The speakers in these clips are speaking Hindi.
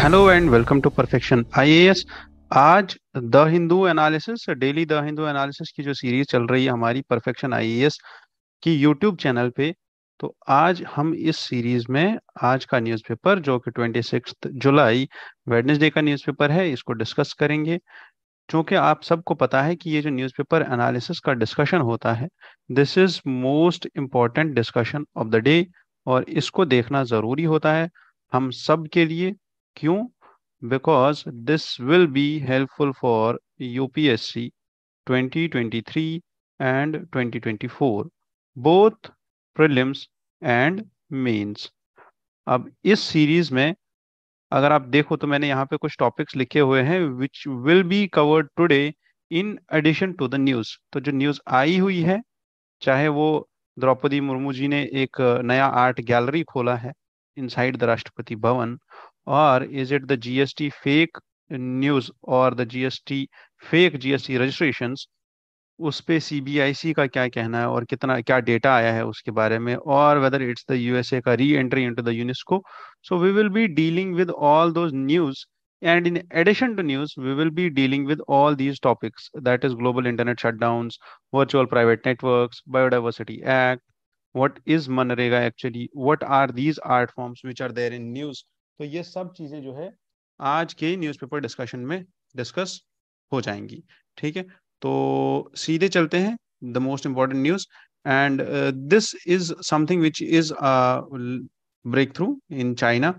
Hello and welcome to Perfection IAS. आज the Hindu analysis daily the Hindu analysis की जो सीरीज चल रही है हमारी परफेक्शन आईएएस की यूट्यूब चैनल पे। तो आज हम इस सीरीज में आज का न्यूज़पेपर जो कि 26 जुलाई वेडनेसडे का न्यूज़पेपर है इसको डिस्कस करेंगे। क्योंकि आप सबको पता है कि ये जो न्यूज़पेपर एनालिसिस का डिस्कशन होता है, this is most important discussion of the day, और इसको देखना ज़रूरी होता है हम सब के लिए। क्यों? Because this will be helpful for UPSC 2023 and 2024, both prelims and mains. अब इस सीरीज में अगर आप देखो तो मैंने यहाँ पे कुछ टॉपिक्स लिखे हुए हैं which will be covered today in addition to the news. तो जो न्यूज़ आई हुई है, चाहे वो द्रौपदी मुर्मू जी ने एक नया आर्ट गैलरी खोला है इनसाइड द राष्ट्रपति भवन, और is it the GST fake news और the GST fake GST registrations, उस पे सीबीआईसी का क्या कहना है और कितना क्या डेटा आया है उसके बारे में, और वेदर इट्स द यूएसए का re entry into the UNESCO. So we will be dealing with all those news, and in addition to news we will be dealing with all these topics, that is global internet shutdowns, virtual private networks, biodiversity act, what is MNREGA actually, what are these art forms which are there in news। तो ये सब चीजें जो है आज के न्यूज़पेपर डिस्कशन में डिस्कस हो जाएंगी। ठीक है, तो सीधे चलते हैं the most important news. And this is something which is breakthrough in China.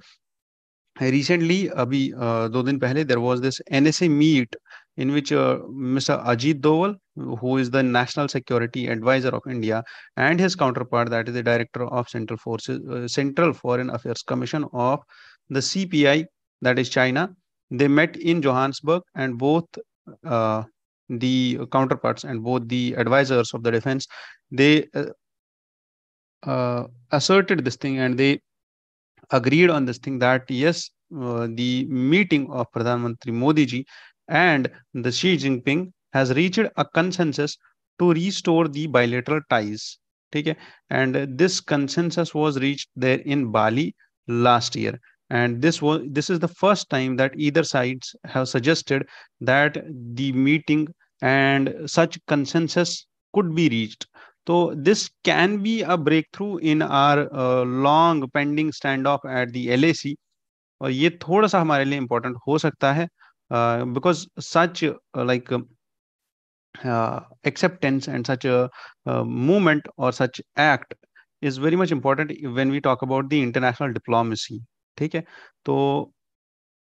Recently अभी 2 दिन पहले there was this NSA meet in which Mr. Ajit Doval, who is the National Security Advisor of India, and his counterpart, that is the Director of Central Foreign Affairs Commission of the CPI, that is China, they met in Johannesburg, and both the counterparts and both the advisors of the defense, they asserted this thing, and they agreed on this thing that yes, the meeting of Pradhan Mantri Modi ji and the Xi Jinping has reached a consensus to restore the bilateral ties. ठीक है, and this consensus was reached there in Bali last year, and this is the first time that either sides have suggested that the meeting and such consensus could be reached. तो this can be a breakthrough in our long pending standoff at the LAC, और ये थोड़ा सा हमारे लिए इम्पोर्टेंट हो सकता है because such like acceptance and such a movement or such act is very much important when we talk about the international diplomacy। ठीक है, तो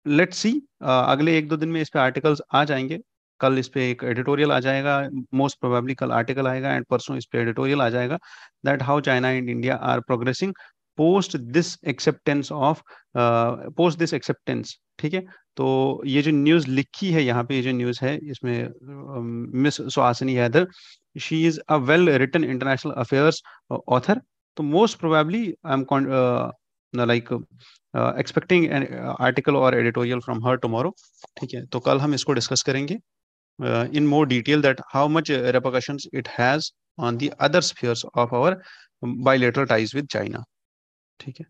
लेट्स सी, अगले 1-2 दिन में इस पे आर्टिकल्स आ जाएंगे। कल इस पे एक एडिटोरियल आ जाएगा, मोस्ट प्रोबेबली कल आर्टिकल आएगा, एंड परसों इस पे एडिटोरियल आ जाएगा that how China and India are progressing post this acceptance of post this acceptance. ठीक है, तो ये जो न्यूज़ लिखी है यहाँ पे, ये जो न्यूज़ है इसमें Miss Suhasini Haidar, she is a well written international affairs author. तो most probably I am like expecting an article और एडिटोरियल फ्रॉम हर टुमारो। ठीक है, तो कल हम इसको डिस्कस करेंगे in more detail that how much repercussions it has on the other spheres of our bilateral ties with China। ठीक है,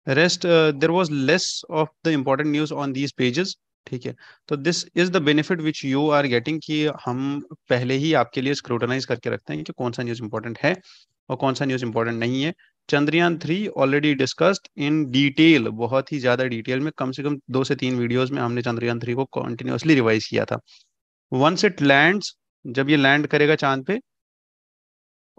rest there was less of the important news on these pages। ठीक है, तो this is the benefit which you are getting कि हम पहले ही आपके लिए स्क्रूटनाइज करके रखते हैं कि कौन सा न्यूज इंपॉर्टेंट है और कौन सा न्यूज इंपॉर्टेंट नहीं है। Chandrayaan 3 already discussed in detail, बहुत ही ज्यादा डिटेल में, कम से कम 2 से 3 वीडियोस में हमने चंद्रयान 3 को कॉन्टिन्यूसली रिवाइज किया था। वंस इट लैंड्स, जब ये लैंड करेगा चांद पे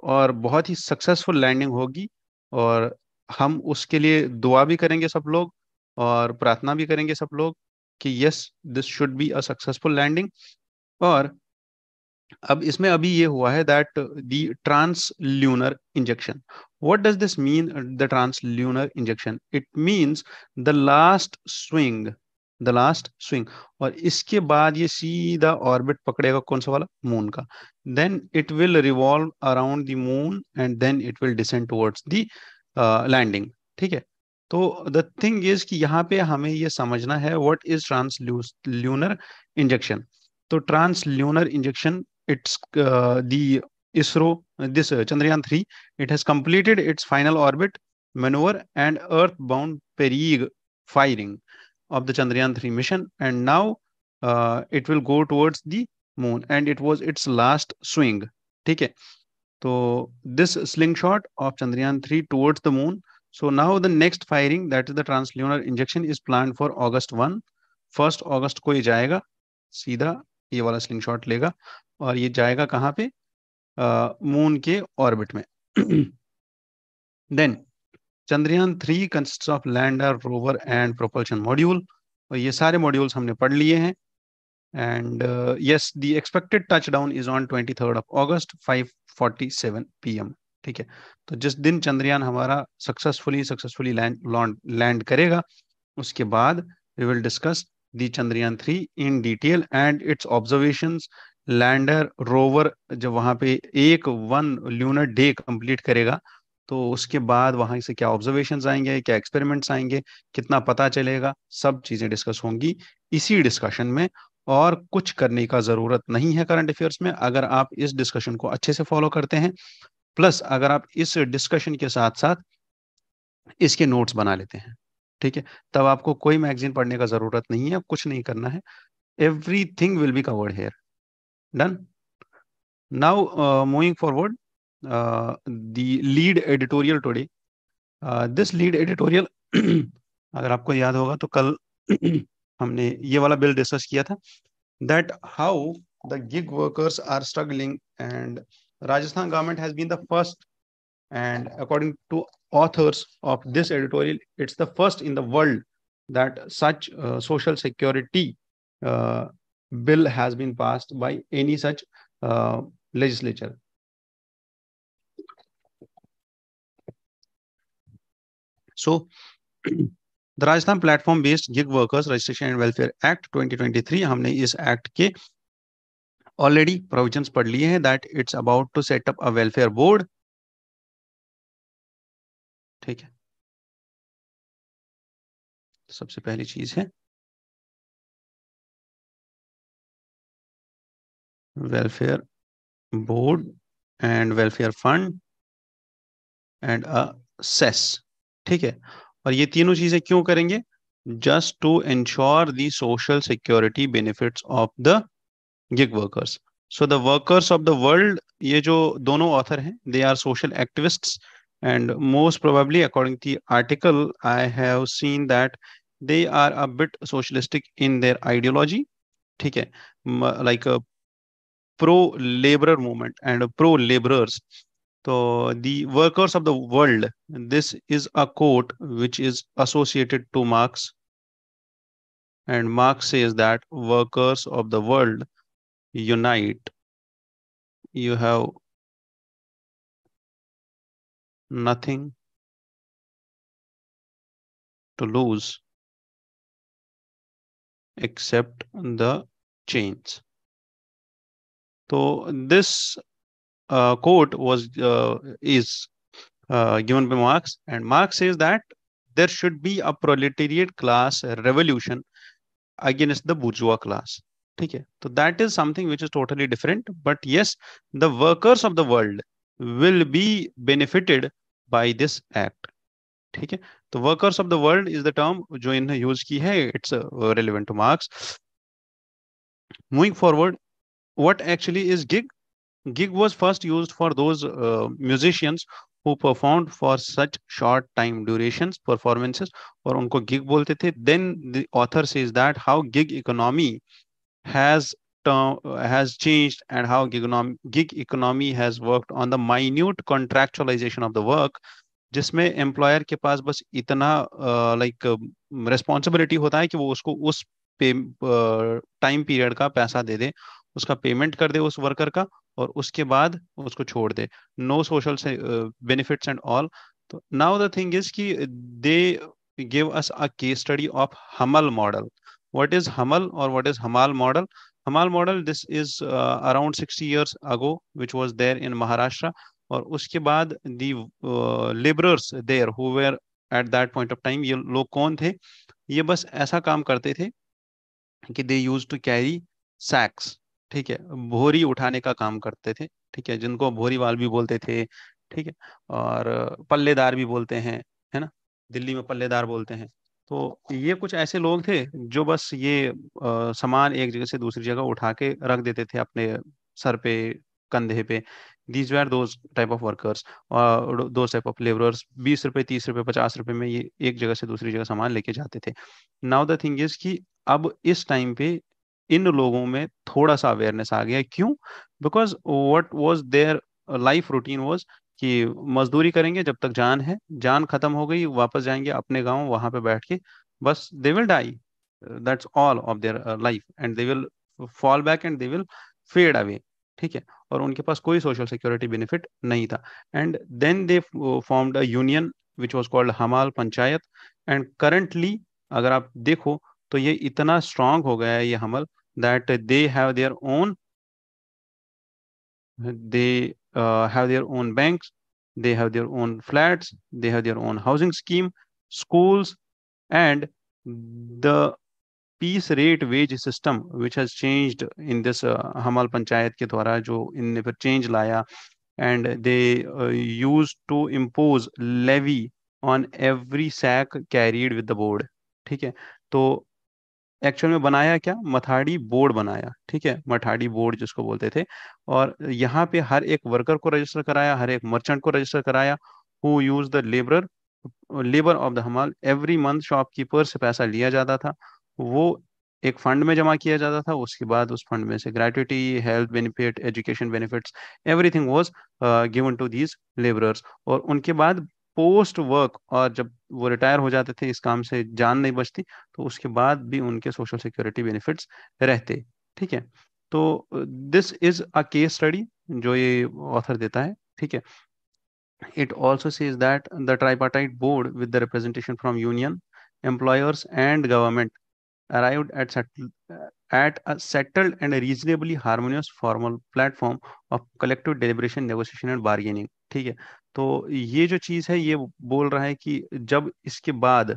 और बहुत ही सक्सेसफुल लैंडिंग होगी, और हम उसके लिए दुआ भी करेंगे सब लोग और प्रार्थना भी करेंगे सब लोग कि yes this should be a successful landing. और अब इसमें अभी ये हुआ है that the trans lunar injection, what does this mean? The trans lunar injection, it means the last swing, the last swing, और इसके बाद ये सीधा ऑर्बिट पकड़ेगा कौन सा वाला? मून का। Then it will revolve around the moon and then it will descend towards the landing. ठीक है, तो द थिंग इज कि यहाँ पे हमें ये समझना है what is trans lunar injection. तो trans lunar injection, it's the ISRO, this Chandrayaan 3, it has completed its final orbit maneuver and earthbound Perig firing of the Chandrayaan 3 mission, and now it will go towards the moon, and it was its last swing. ठीक है, तो this slingshot of Chandrayaan 3 towards the moon. So now the next firing, that is the translunar injection, is planned for August 1. 1 अगस्त को ये जाएगा सीधा, ये वाला स्लिंगशॉट लेगा और ये जाएगा कहाँ पे, मून के ऑर्बिट में. Then Chandrayaan 3 consist of lander, rover and propulsion module, और ये सारे मॉड्यूल्स हमने पढ़ लिए हैं. And yes, the expected touchdown is on 23 August 5:47 PM. ठीक है, तो जिस दिन चंद्रयान हमारा सक्सेसफुली लैंड करेगा, उसके बाद we will discuss the Chandrayaan 3 in detail and its observations. Lander rover जब वहां पे एक 1 ल्यूनर डे कंप्लीट करेगा, तो उसके बाद वहां से क्या ऑब्जर्वेशंस आएंगे, क्या एक्सपेरिमेंट्स आएंगे, कितना पता चलेगा, सब चीजें डिस्कस होंगी इसी डिस्कशन में. और कुछ करने का जरूरत नहीं है करंट अफेयर्स में, अगर आप इस डिस्कशन को अच्छे से फॉलो करते हैं, प्लस अगर आप इस डिस्कशन के साथ साथ इसके नोट्स बना लेते हैं. ठीक है, तब आपको कोई मैगजीन पढ़ने का जरूरत नहीं है, कुछ नहीं करना है. Everything will be covered here. Done. Now moving forward, the lead editorial today. This lead editorial अगर आपको याद होगा तो कल हमने ये वाला बिल डिस्कस किया था, that how the gig workers are struggling, and Rajasthan government has been the first, and according to authors of this editorial, it's the first in the world that such social security uh, bill has been passed by any such legislature. So the Rajasthan Platform Based Gig Workers Registration and Welfare Act 2023, हमने इस एक्ट के ऑलरेडी प्रोविजंस पढ़ लिए हैं, that it's about to set up a welfare board. ठीक है, सबसे पहली चीज है welfare board and welfare fund and a cess. ठीक है, और ये तीनों चीजें क्यों करेंगे? Just to ensure the social security benefits of the gig workers. So the workers of the world, ये जो दोनों ऑथर हैं, they are social activists, and most probably according to the article I have seen that they are a bit socialistic in their ideology. ठीक है, like a pro laborer movement and pro laborers. So the workers of the world, this is a quote which is associated to Marx, and Marx says that workers of the world unite, you have nothing to lose except the chains. So this quote was is given by Marx, and Marx says that there should be a proletariat class revolution against the bourgeois class. ठीक है, तो that is something which is totally different, but yes, the workers of the world will be benefited by this act. ठीक है, तो workers of the world is the term जो इन्हें यूज की है, it's relevant to Marx. Moving forward, what actually is gig? Gig was first used for those musicians who performed for such short time durations performances, और उनको gig बोलते थे. Then the author says that how gig economy has has changed, and how gig economy has worked on the minute contractualization of the work, जिसमें एम्प्लॉयर के पास बस इतना लाइक रिस्पॉन्सिबिलिटी होता है कि वो उसको उस टाइम पीरियड का पैसा दे दे, उसका पेमेंट कर दे उस वर्कर का, और उसके बाद उसको छोड़ दे. No social benefits and all. तो नाउ द थिंग इज कि they give us a case study of hamal model. What is hamal और what is hamal model? Hamal model, this is around 60 years ago which was there in Maharashtra. और उसके बाद the labourers there who were at that point of time, ये लोग कौन थे? ये बस ऐसा काम करते थे कि दे यूज टू कैरी सैक्स. ठीक है, भोरी उठाने का काम करते थे. ठीक है, जिनको भोरी वाल भी बोलते थे. ठीक है, और पल्लेदार भी बोलते हैं, है ना, दिल्ली में पल्लेदार बोलते हैं. तो ये कुछ ऐसे लोग थे जो बस ये सामान एक जगह से दूसरी जगह उठा के रख देते थे अपने सर पे, कंधे पे। These were those type of workers और दोज टाइप ऑफ लेबरर्स। 20 रुपए, 30 रुपए, 50 रुपए में ये एक जगह से दूसरी जगह सामान लेके जाते थे। नाउ द थिंग इज कि अब इस टाइम पे इन लोगों में थोड़ा सा अवेयरनेस आ गया। क्यों? Because what was their life routine was कि मजदूरी करेंगे जब तक जान है, जान खत्म हो गई वापस जाएंगे अपने गांव, वहां पे बैठ के बस they will die, that's all of their life, and they will fall back and they will fade away. ठीक है। और उनके पास कोई सोशल सिक्योरिटी बेनिफिट नहीं था। And then they formed a union which was called Hamal Panchayat. And currently अगर आप देखो तो ये इतना स्ट्रांग हो गया है ये हमल, that they have their own, they have their own banks, they have their own flats, they have their own housing scheme, schools, and the piece rate wage system which has changed in this Hamal Panchayat के द्वारा जो इनने फिर चेंज लाया। and they used to impose levy on every sack carried with the board। ठीक है। तो एक्चुअल में बनाया क्या, मथाड़ी बोर्ड बनाया। ठीक है, मठाड़ी बोर्ड जिसको बोलते थे। और यहाँ पे हर एक वर्कर को रजिस्टर कराया, हर एक मर्चेंट को रजिस्टर कराया, who use the labour, labour of the हमाल। एवरी मंथ शॉपकीपर से पैसा लिया जाता था, वो एक फंड में जमा किया जाता था। उसके बाद उस फंड में से gratuity, health benefit, education benefits, everything was given to these labourers. और उनके बाद पोस्ट वर्क, और जब वो रिटायर हो जाते थे, इस काम से जान नहीं बचती, तो उसके बाद भी उनके सोशल सिक्योरिटी बेनिफिट्स रहते। ठीक है। तो this is a case study जो ये ऑथर देता है। ठीक है। It also says that the tripartite board with the representation from union, employers, and government arrived at a settled and a reasonably harmonious formal platform of collective deliberation, negotiation and bargaining। ठीक है। तो ये जो चीज है ये बोल रहा है कि जब इसके बाद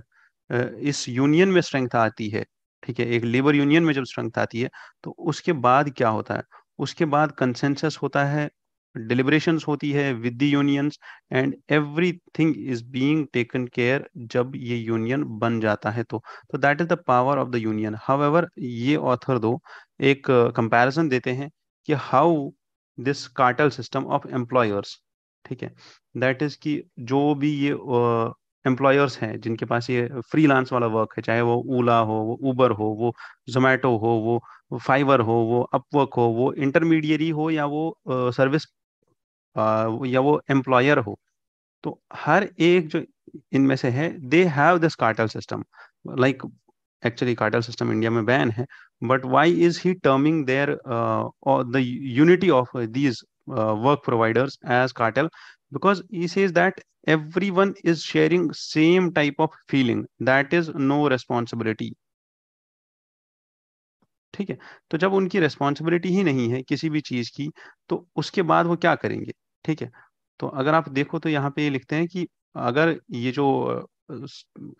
इस यूनियन में स्ट्रेंथ आती है, ठीक है, एक लेबर यूनियन में जब स्ट्रेंथ आती है, तो उसके बाद क्या होता है, उसके बाद कंसेंसस होता है, डिलिब्रेशंस होती है with the unions, and everything is being taken care जब ये यूनियन बन जाता है। तो that is the power of the union. However ये ऑथर दो एक कंपैरिजन देते हैं कि how this cartel system of employers, ठीक है, दैट इज कि जो भी ये एम्प्लॉयर्स हैं जिनके पास ये फ्रीलांस वाला वर्क है, चाहे वो ओला हो, वो उबर हो, वो जोमेटो हो, वो फाइवर हो, वो अपवर्क हो, वो इंटरमीडियरी हो, या वो सर्विस या वो एम्प्लॉयर हो, तो हर एक जो इनमें से है, they have this cartel system. Like actually cartel system India में बैन है, but why is he terming there the unity of these work providers as cartel? because he says that everyone is sharing same type of feeling, that is no responsibility। ठीक है। तो जब उनकी रेस्पॉन्सिबिलिटी ही नहीं है किसी भी चीज की, तो उसके बाद वो क्या करेंगे? ठीक है। तो अगर आप देखो तो यहाँ पे ये लिखते हैं कि अगर ये जो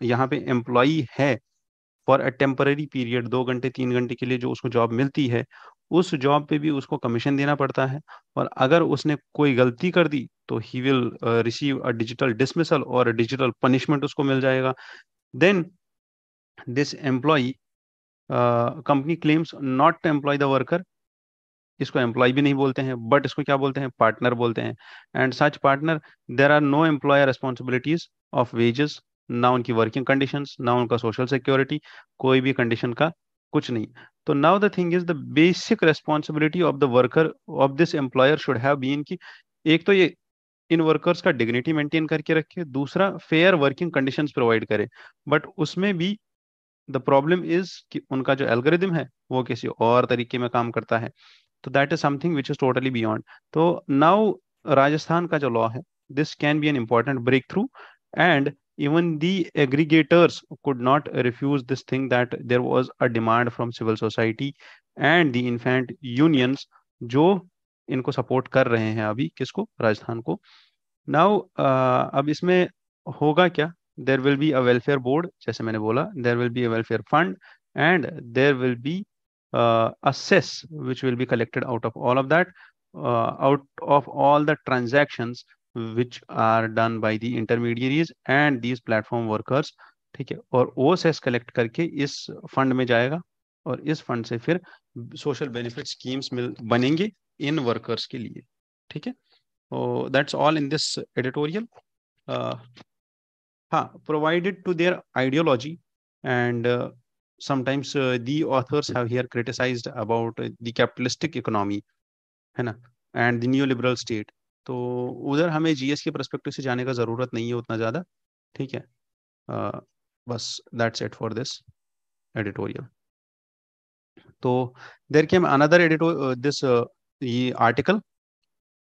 यहाँ पे एम्प्लॉई है, फॉर अ टेम्पररी पीरियड, 2 घंटे 3 घंटे के लिए जो उसको जॉब मिलती है, उस जॉब पे भी उसको कमीशन देना पड़ता है। और अगर उसने कोई गलती कर दी तो he will receive a digital dismissal और डिजिटल पनिशमेंट उसको मिल जाएगा। Then this employee company claims not to employ the worker. इसको एम्प्लॉय भी नहीं बोलते हैं, बट इसको क्या बोलते हैं, पार्टनर बोलते हैं। And such partner, there are no employer responsibilities of wages, ना उनकी वर्किंग कंडीशंस, ना उनका सोशल सिक्योरिटी, कोई भी कंडीशन का कुछ नहीं। तो now the thing is the basic responsibility of the worker of this employer should have been कि एक तो ये इन वर्कर्स का डिग्निटी मेंटेन करके रखे, दूसरा फेयर वर्किंग कंडीशंस प्रोवाइड करे। बट उसमें भी द प्रॉब्लम इज कि उनका जो एल्गोरिदम है वो किसी और तरीके में काम करता है। तो that is something which is totally beyond. तो नाउ राजस्थान का जो लॉ है, this can be an important breakthrough, and even the aggregators could not refuse this thing, that there was a demand from civil society and the infant unions जो इनको सपोर्ट कर रहे हैं अभी, किसको, राजस्थान को। नाउ अब इसमें होगा क्या, there will be a welfare board, जैसे मैंने बोला, there will be a welfare fund, and there will be a cess which will be collected out of all of that, out of all the transactions which are done by the intermediaries and these platform workers ठीक है, और वो सेस कलेक्ट करके इस फंड में जाएगा, और इस फंड से फिर सोशल बेनिफिट स्कीम्स मिल बनेंगे इन वर्कर्स के लिए। ठीक है, तो that's all in this editorial. हाँ, provided to their ideology, and sometimes the authors have here criticized about the capitalistic economy, है ना, and the new liberal state. तो उधर हमें जीएस के परस्पेक्टिव से जाने का जरूरत नहीं है उतना ज्यादा। ठीक है, बस that's it for this editorial. तो देयर केम अनदर एडिटो दिस ये आर्टिकल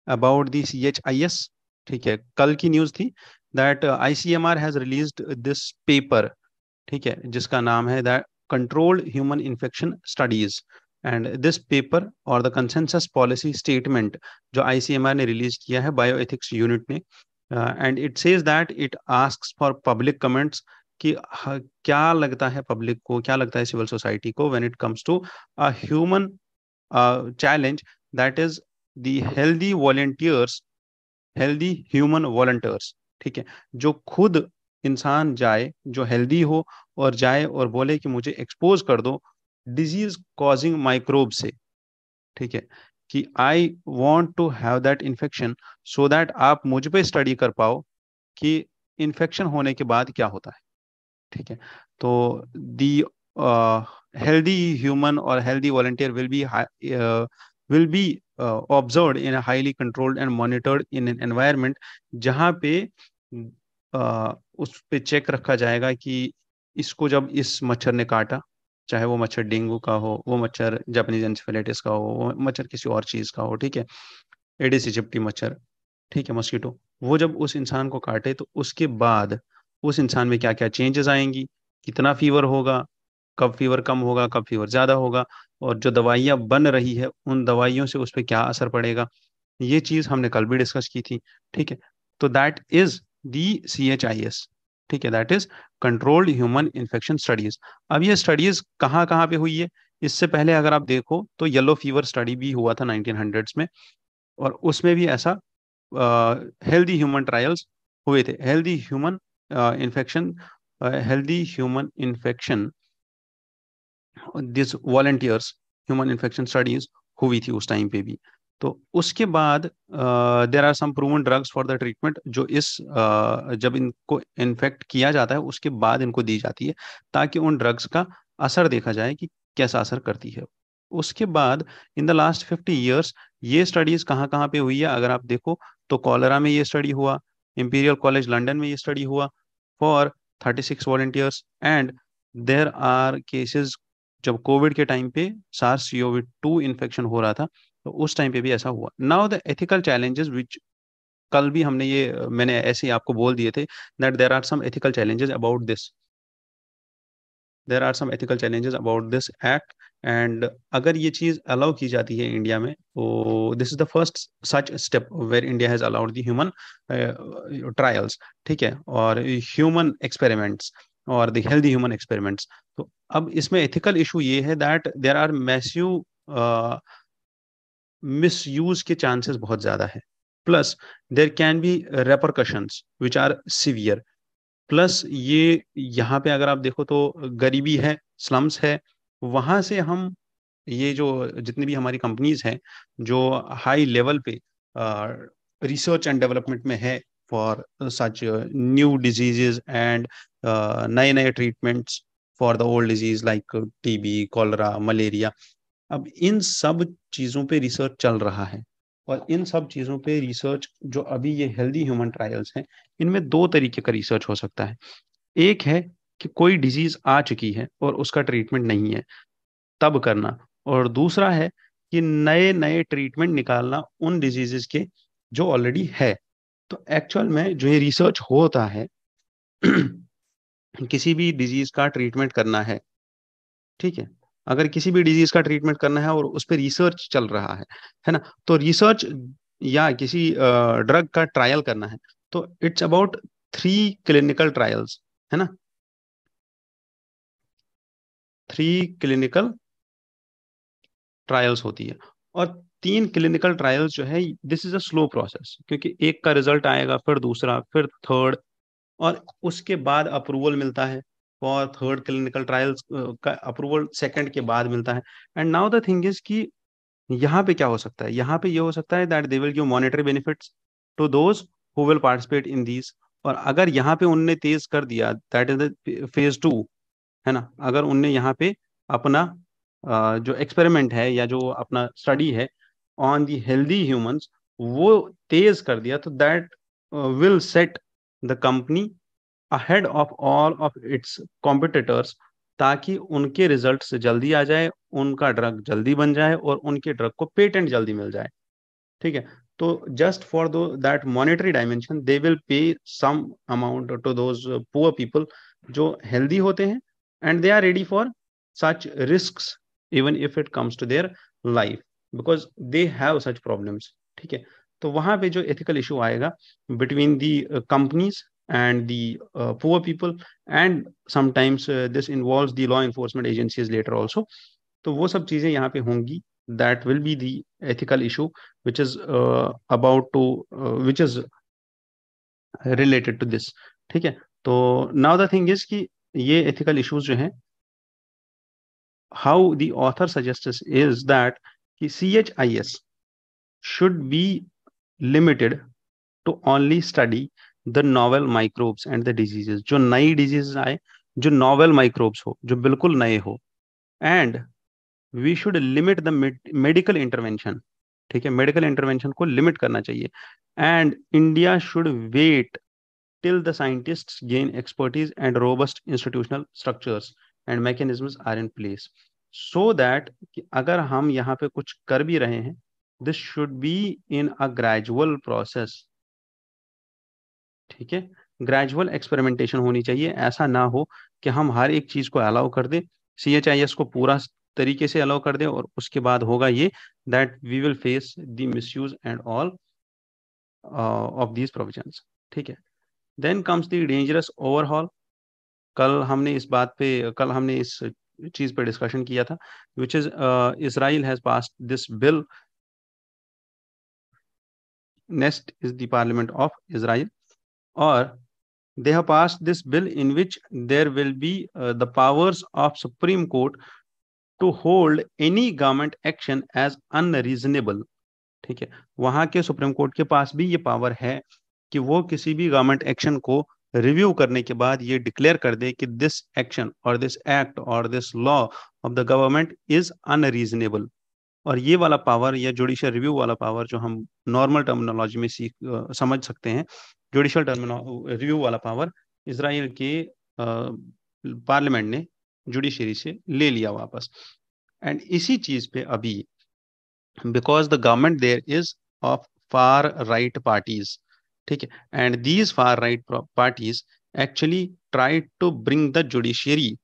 अबाउट दी CHIS। ठीक है, कल की न्यूज थी that ICMR has released this paper. ठीक है, जिसका नाम है that controlled human infection studies, and this paper और द कंसेंसस पॉलिसी स्टेटमेंट जो ICMR ने रिलीज किया है बायोएथिक्स यूनिट ने, and it says that it asks for public comments कि क्या लगता है पब्लिक को, क्या लगता है सिविल सोसाइटी को when it comes to a human challenge, that is the healthy volunteers, healthy human volunteers. ठीक है, जो खुद इंसान जाए, जो हेल्दी हो और जाए और बोले कि मुझे एक्सपोज कर दो डिजीज कॉजिंग माइक्रोब से। ठीक है, कि I want to have that infection so that आप मुझ पे स्टडी कर पाओ कि इन्फेक्शन होने के बाद क्या होता है। ठीक है, तो दी हेल्दी ह्यूमन और healthy volunteer will be observed in highly controlled and monitored in an environment, जहाँ पे उस पे चेक रखा जाएगा कि इसको जब इस मच्छर ने काटा, चाहे वो मच्छर डेंगू का हो, वो मच्छर जापानीज एन्सेफेलाइटिस का हो, वो मच्छर किसी और चीज का हो, ठीक है, एडिस इजिप्टी मच्छर, ठीक है, मॉस्किटो, वो जब उस इंसान को काटे तो उसके बाद उस इंसान में क्या क्या चेंजेस आएंगी, कितना फीवर होगा, कब फीवर कम होगा, कब फीवर ज्यादा होगा, और जो दवाइयाँ बन रही है उन दवाइयों से उस पर क्या असर पड़ेगा। ये चीज हमने कल भी डिस्कस की थी। ठीक है, तो दैट इज दी CHIS। ठीक है, that is controlled human infection studies. अब ये स्टडीज कहाँ कहाँ पे हुई है, इससे पहले अगर आप देखो तो येलो फीवर स्टडी भी हुआ था 1900s में, और उसमें भी ऐसा हेल्दी ह्यूमन ट्रायल्स हुए थे, infection healthy human infection this volunteers human infection studies हुई थी उस टाइम पे भी। तो उसके बाद there are some proven drugs for the treatment, जो जब इनको इन्फेक्ट किया जाता है उसके बाद इनको दी जाती है, ताकि उन ड्रग्स का असर देखा जाए कि कैसा असर करती है। उसके बाद इन द लास्ट 50 years ये स्टडीज कहाँ कहाँ पे हुई है अगर आप देखो, तो कॉलरा में ये स्टडी हुआ, इंपीरियल कॉलेज लंदन में ये स्टडी हुआ for 36 volunteers, and there are cases जब कोविड के टाइम पे SARS-CoV-2 इन्फेक्शन हो रहा था, तो उस टाइम पे भी ऐसा हुआ। Now the ethical challenges which, कल भी मैंने ऐसे ही आपको बोल दिए थे that there are some ethical challenges about this, there are some ethical challenges about this act, and अगर ये चीज अलाउ की जाती है इंडिया में, तो this is the first such step where India has allowed the human trials. ठीक है, और ह्यूमन एक्सपेरिमेंट्स और द हेल्दी ह्यूमन एक्सपेरिमेंट्स। तो अब इसमें एथिकल इशू ये है that there are massive misuse के चांसेस बहुत ज्यादा है, plus there can be repercussions which are severe, plus ये यहाँ पे अगर आप देखो तो गरीबी है, स्लम्स है, वहां से हम ये जो जितनी भी हमारी कंपनीज हैं जो हाई लेवल पे रिसर्च एंड डेवलपमेंट में है for such new diseases and नए नए treatments for the old disease like TB, cholera, malaria, अब इन सब चीजों पे रिसर्च चल रहा है। और इन सब चीजों पे रिसर्च जो अभी ये हेल्दी ह्यूमन ट्रायल्स हैं, इनमें दो तरीके का रिसर्च हो सकता है। एक है कि कोई डिजीज आ चुकी है और उसका ट्रीटमेंट नहीं है, तब करना। और दूसरा है कि नए नए ट्रीटमेंट निकालना उन डिजीजेस के जो ऑलरेडी है। तो एक्चुअल में जो ये रिसर्च होता है किसी भी डिजीज का ट्रीटमेंट करना ठीक है, अगर किसी भी डिजीज का ट्रीटमेंट करना है और उस पर रिसर्च चल रहा है ना, तो रिसर्च या किसी ड्रग का ट्रायल करना है, तो इट्स अबाउट 3 क्लिनिकल ट्रायल्स, है ना, 3 क्लिनिकल ट्रायल्स होती है। और 3 क्लिनिकल ट्रायल्स जो है, this is a slow process, क्योंकि एक का रिजल्ट आएगा, फिर दूसरा, फिर थर्ड, और उसके बाद अप्रूवल मिलता है। फॉर थर्ड क्लिनिकल ट्रायल्स का अप्रूवल सेकंड के बाद मिलता है। And now the thing is कि यहाँ पे क्या हो सकता है, यहाँ पे ये हो सकता है that they will give monetary benefits to those who will participate in these. और अगर यहाँ पे उनने तेज कर दिया, दैट इज द फेज 2, है ना, अगर उनने यहाँ पे अपना जो एक्सपेरिमेंट है या जो अपना स्टडी है ऑन दी हेल्दी ह्यूमंस वो तेज कर दिया, तो that will set the company ahead of all of its competitors, ताकि उनके रिजल्ट जल्दी आ जाए, उनका ड्रग जल्दी बन जाए और उनके ड्रग को पेटेंट जल्दी मिल जाए। ठीक है, तो just for do that monetary dimension they will pay some amount to those poor people जो हेल्दी होते हैं and they are ready for such risks even if it comes to their life because they have such problems. ठीक है, तो वहां पे जो एथिकल इशू आएगा between the companies and the poor people, and sometimes this involves the law enforcement agencies later also, तो वो सब चीजें यहाँ पे होंगी। that will be the ethical issue which is about to which is related to this। ठीक है, तो now the thing is कि ये ethical issues जो हैं, how the author suggests is that कि CHIS should be limited to only study the novel microbes and the diseases, जो नई diseases आए, जो novel microbes हो, जो बिल्कुल नए हो, and we should limit the medical intervention। ठीक है, मेडिकल इंटरवेंशन को लिमिट करना चाहिए। And India should wait till the scientists gain expertise and robust institutional structures and mechanisms are in place, so that कि अगर हम यहाँ पे कुछ कर भी रहे हैं, this should be in a gradual process। ठीक है, ग्रेजुअल एक्सपेरिमेंटेशन होनी चाहिए, ऐसा ना हो कि हम हर एक चीज को अलाउ कर दे, CHIS को पूरा तरीके से अलाउ कर दे और उसके बाद होगा ये that we will face the misuse and all of these provisions. ठीक है, then comes the dangerous overhaul. कल हमने इस चीज पे डिस्कशन किया था, which is Israel has passed this bill. Next is the parliament of Israel, और they have passed this bill in which there will be the powers of Supreme Court to hold any government action as unreasonable। ठीक है, वहां के सुप्रीम कोर्ट के पास भी ये पावर है कि वो किसी भी गवर्नमेंट एक्शन को रिव्यू करने के बाद ये डिक्लेयर कर दे कि दिस एक्शन और दिस एक्ट और this law of the government is unreasonable. और ये वाला पावर या जुडिशियल रिव्यू वाला पावर जो हम नॉर्मल टर्मिनोलॉजी में समझ सकते हैं, जुडिशियल रिव्यू वाला पावर इसराइल के पार्लियामेंट ने जुडिशरी से ले लिया वापस। एंड इसी चीज पे अभी because the government there is of far right parties, ठीक है, and these far right parties actually try to bring the judiciary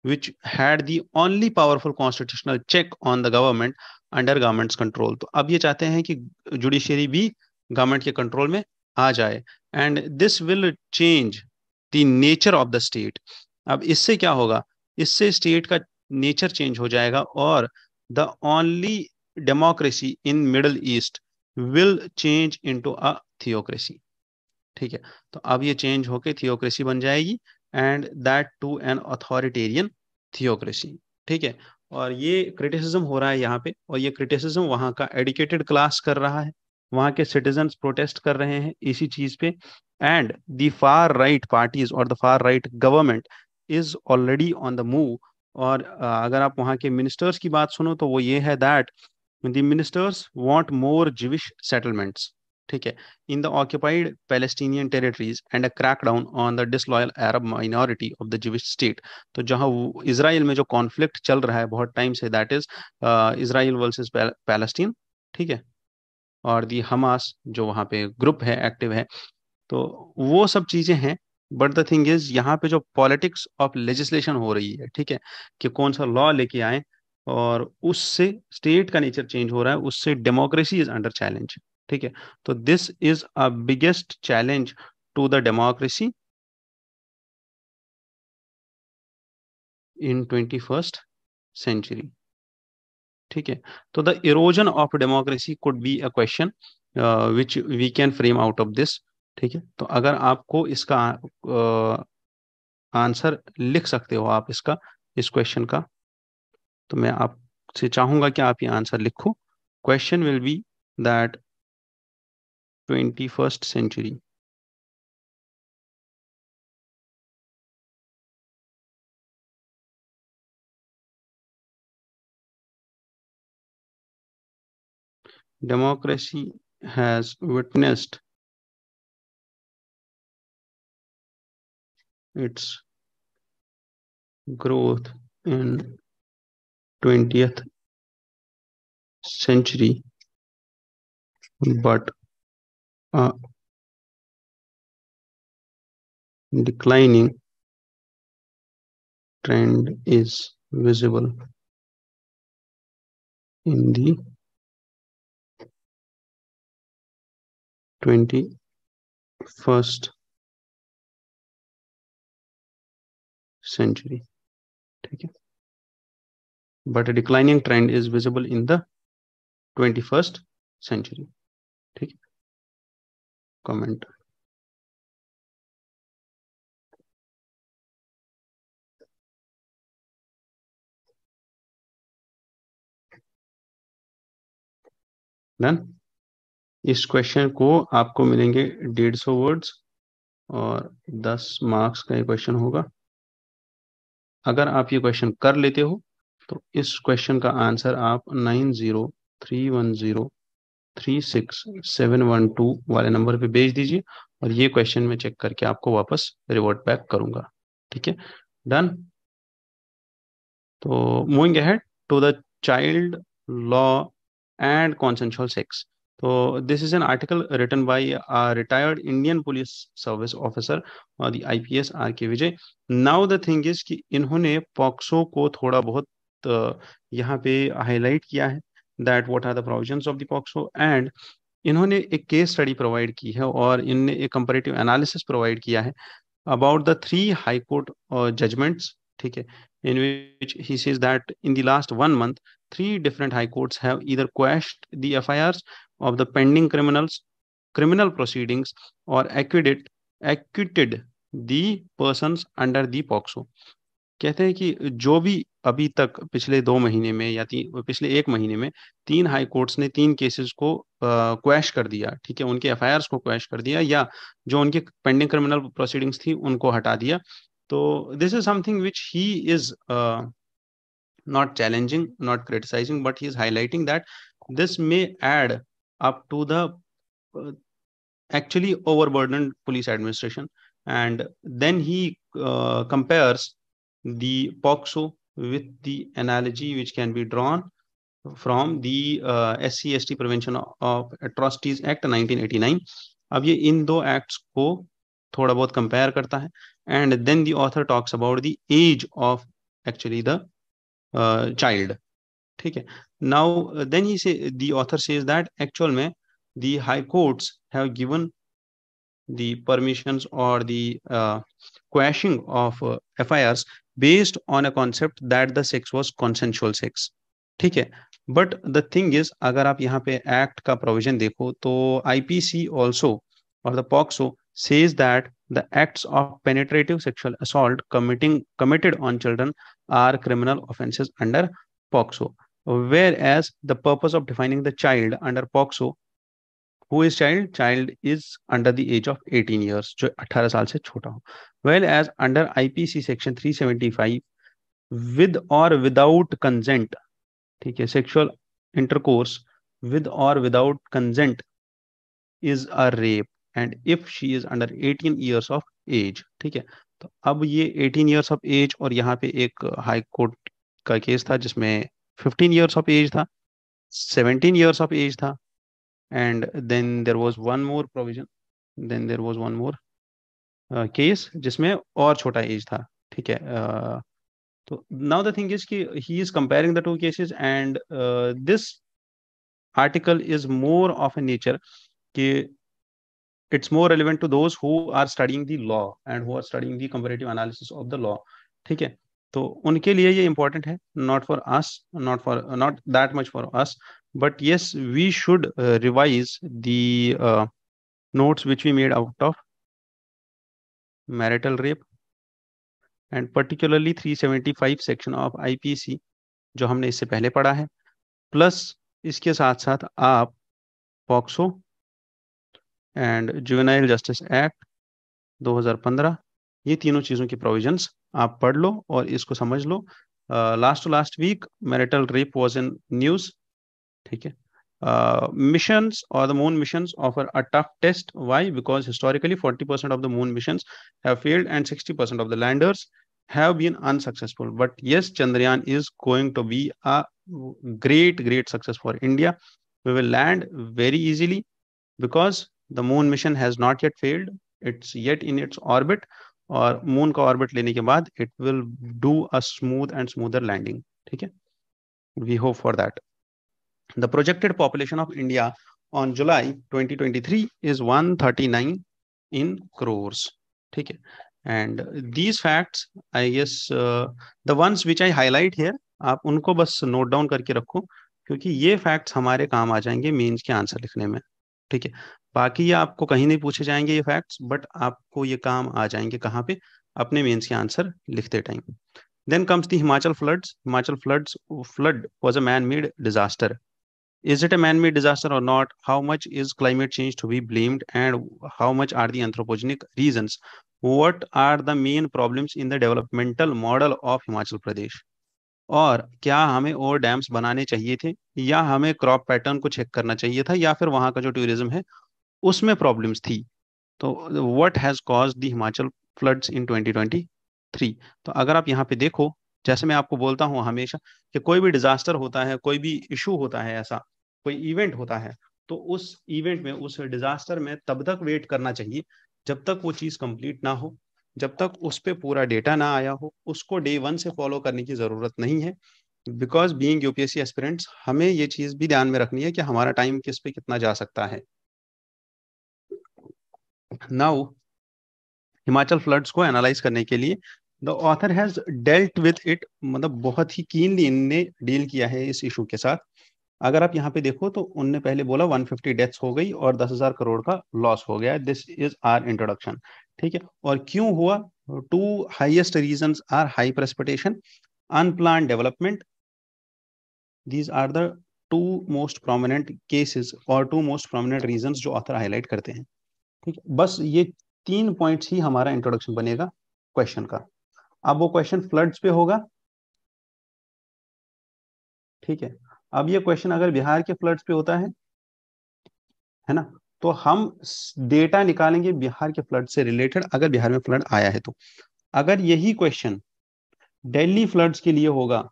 which had the only powerful constitutional check on the government under government's control। तो अब ये चाहते हैं कि जुडिशरी भी गवर्नमेंट के कंट्रोल में आ जाए, and this will change the nature of the state. अब इससे क्या होगा, इससे स्टेट का नेचर चेंज हो जाएगा और the only democracy in middle east will change into a theocracy. ठीक है, तो अब ये चेंज होके थियोक्रेसी बन जाएगी, and that too an authoritarian theocracy. ठीक है, और ये क्रिटिसिज्म हो रहा है यहाँ पे, और ये क्रिटिसिज्म वहाँ का एडुकेटेड क्लास कर रहा है, वहाँ के सिटीजन्स प्रोटेस्ट कर रहे हैं इसी चीज पे, and the far right parties और the far right government is already on the move. और अगर आप वहाँ के मिनिस्टर्स की बात सुनो तो वो ये है that the ministers want more Jewish settlements. ठीक है, in the occupied Palestinian territories and a crackdown on the disloyal Arab minority of the Jewish state। तो जहां इसराइल में जो कॉन्फ्लिक्ट चल रहा है बहुत टाइम से, that is Israel versus Palestine. ठीक है, और दी हमास जो वहां पे ग्रुप है, एक्टिव है, तो वो सब चीजें हैं। बट द थिंग इज यहाँ पे जो पॉलिटिक्स ऑफ लेजिस्लेशन हो रही है, ठीक है, कि कौन सा लॉ लेके आए, और उससे स्टेट का नेचर चेंज हो रहा है, उससे डेमोक्रेसी इज अंडर चैलेंज। ठीक है, तो this is a biggest challenge to the democracy in 21st century. ठीक है, तो the erosion of democracy could be a question which we can frame out of this. ठीक है, तो अगर आपको इसका आंसर लिख सकते हो आप इसका, इस क्वेश्चन का। तो मैं आपसे चाहूंगा कि आप ये आंसर लिखो। Question will be that 21st century. Democracy has witnessed its growth in 20th century, but a declining trend is visible in the 21st century. ठीक है, but a declining trend is visible in the 21st century. ठीक है, कमेंट। डन। इस क्वेश्चन को आपको मिलेंगे 150 वर्ड्स और 10 मार्क्स का ये क्वेश्चन होगा। अगर आप ये क्वेश्चन कर लेते हो तो इस क्वेश्चन का आंसर आप 9031036712 वाले नंबर पे भेज दीजिए और ये क्वेश्चन मैं चेक करके आपको वापस रिवर्ट बैक करूंगा। ठीक है, डन। तो moving ahead to the child law and consensual sex. So this is an article written by a retired Indian police service officer और the IPS RK Vijay. Now the thing is कि इन्होंने पॉक्सो को थोड़ा बहुत यहाँ पे हाईलाइट किया है, that what are the provisions of the POCSO, and इन्होंने एक केस स्टडी प्रोवाइड की है और इनने एक कंपैरेटिव एनालिसिस प्रोवाइड किया है about the three high court judgments. ठीक है, in which he says that in the last 1 month 3 different high courts have either quashed the FIRs of the pending criminal proceedings or acquitted the persons under the POCSO. कहते हैं कि जो भी अभी तक पिछले 2 महीने में या पिछले 1 महीने में 3 हाई कोर्ट्स ने 3 केसेस को क्वैश कर दिया। ठीक है, उनके एफआईआर को क्वैश कर दिया या जो उनकी पेंडिंग क्रिमिनल प्रोसीडिंग्स थी उनको हटा दिया। तो this is something which he is not challenging, not criticizing, but he is highlighting that this may add up to the actually overburdened police administration. And then he compares the POCSO with the analogy which can be drawn from the SC/ST Prevention of Atrocities Act 1989. अब ये इन दो एक्ट्स को थोड़ा बहुत कंपेयर करता है and then the author talks about the age of actually the child. ठीक है, now then he says the author says that actual में the high courts have given the permissions or the quashing of FIRs based on a concept that the sex was consensual sex. ठीक है, बट द थिंग इज अगर आप यहाँ पे एक्ट का प्रोविजन देखो तो IPC ऑल्सो और the POCSO says that the acts of penetrative sexual assault committed on children are criminal offenses under POCSO, whereas the purpose of defining the child under POCSO, who is child is under the age of 18 years, जो 18 साल से छोटा हो, well as under IPC section 375 with or without consent। ठीक है, sexual intercourse with or without consent is a rape and if she is under 18 years of age। ठीक है, तो अब ये 18 years of age और यहाँ पे एक हाई कोर्ट का केस था जिसमें 15 years of age था, 17 years of age था, and then there was one more provision, then there was one more case जिसमें और छोटा एज था। ठीक है, तो now the thing is कि he is comparing the two cases and this article is more of a nature कि it's more relevant to those who are studying the law and who are studying the comparative analysis of the law। ठीक है, तो उनके लिए ये important है, not for us, not that much for us, but yes we should revise the notes which we made out of marital rape, and particularly 375 section of IPC जो हमने इससे पहले पढ़ा है, प्लस इसके साथ साथ आप POCSO and juvenile justice act 2015, ये तीनों चीज़ों की प्रोविजंस आप पढ़ लो और इसको समझ लो। Last to last week marital rape was in news, ठीक है। Missions or the moon missions offer a tough test. Why? Because historically 40% of the moon missions have failed and 60% of the landers have been unsuccessful. But yes, Chandrayaan is going to be a great success for India. We will land very easily because the moon mission has not yet failed. It's yet in its orbit, और मून का ऑर्बिट लेने के बाद it will do a smooth and smoother landing, ठीक है। We hope for that. The projected population of India on July 2023 is 139 in crores, ठीक है। And these facts, I guess, the ones which I highlight here, आप उनको बस नोट डाउन करके रखो, क्योंकि ये फैक्ट्स हमारे काम आ जाएंगे मेंस के आंसर लिखने में, ठीक है। बाकी ये आपको कहीं नहीं पूछे जाएंगे ये फैक्ट्स, बट आपको ये काम आ जाएंगे कहाँ पे, अपने मेंस के आंसर लिखते time. Then comes the Himachal floods. Himachal floods flood was a man-made disaster. Is it a man-made disaster or not? How much is climate change to be blamed, and how much are the anthropogenic reasons? What are the main problems in the developmental model of Himachal Pradesh? और क्या हमें और डैम्स बनाने चाहिए थे, या हमें क्रॉप पैटर्न को चेक करना चाहिए था, या फिर वहां का जो टूरिज्म है उसमें प्रॉब्लम्स थी। तो what has caused the Himachal floods इन 2023? तो अगर आप यहाँ पे देखो, जैसे मैं आपको बोलता हूँ हमेशा कि कोई भी डिजास्टर होता है, कोई भी इशू होता है, ऐसा कोई इवेंट होता है, तो उस इवेंट में, उस डिजास्टर में तब तक वेट करना चाहिए जब तक वो चीज कंप्लीट ना हो, जब तक उस पर पूरा डेटा ना आया हो। उसको डे वन से फॉलो करने की जरूरत नहीं है, बिकॉज बीइंग यूपीएससी एस्पिरेंट्स हमें ये चीज भी ध्यान में रखनी है कि हमारा टाइम किस पे कितना जा सकता है। नाउ हिमाचल फ्लड्स को एनालाइज करने के लिए the author has dealt with it, मतलब बहुत ही कीनली इनने डील किया है इस इशू के साथ। अगर आप यहाँ पे देखो तो उनने पहले बोला 150 डेथ्स हो गई और 10,000 करोड़ का लॉस हो गया। दिस इज आर इंट्रोडक्शन, ठीक है। और क्यों हुआ? Two highest reasons are high precipitation, unplanned development. These are the two most prominent cases और टू मोस्ट प्रोमिनेंट रीजंस जो ऑथर हाईलाइट करते हैं, ठीक है। बस ये 3 पॉइंट्स ही हमारा इंट्रोडक्शन बनेगा क्वेश्चन का। अब वो क्वेश्चन फ्लड्स पे होगा, ठीक है। अब ये क्वेश्चन अगर बिहार के फ्लड्स पे होता है ना, तो हम डेटा निकालेंगे बिहार के फ्लड से रिलेटेड, अगर बिहार में फ्लड आया है तो। अगर यही क्वेश्चन दिल्ली फ्लड्स के लिए होगा,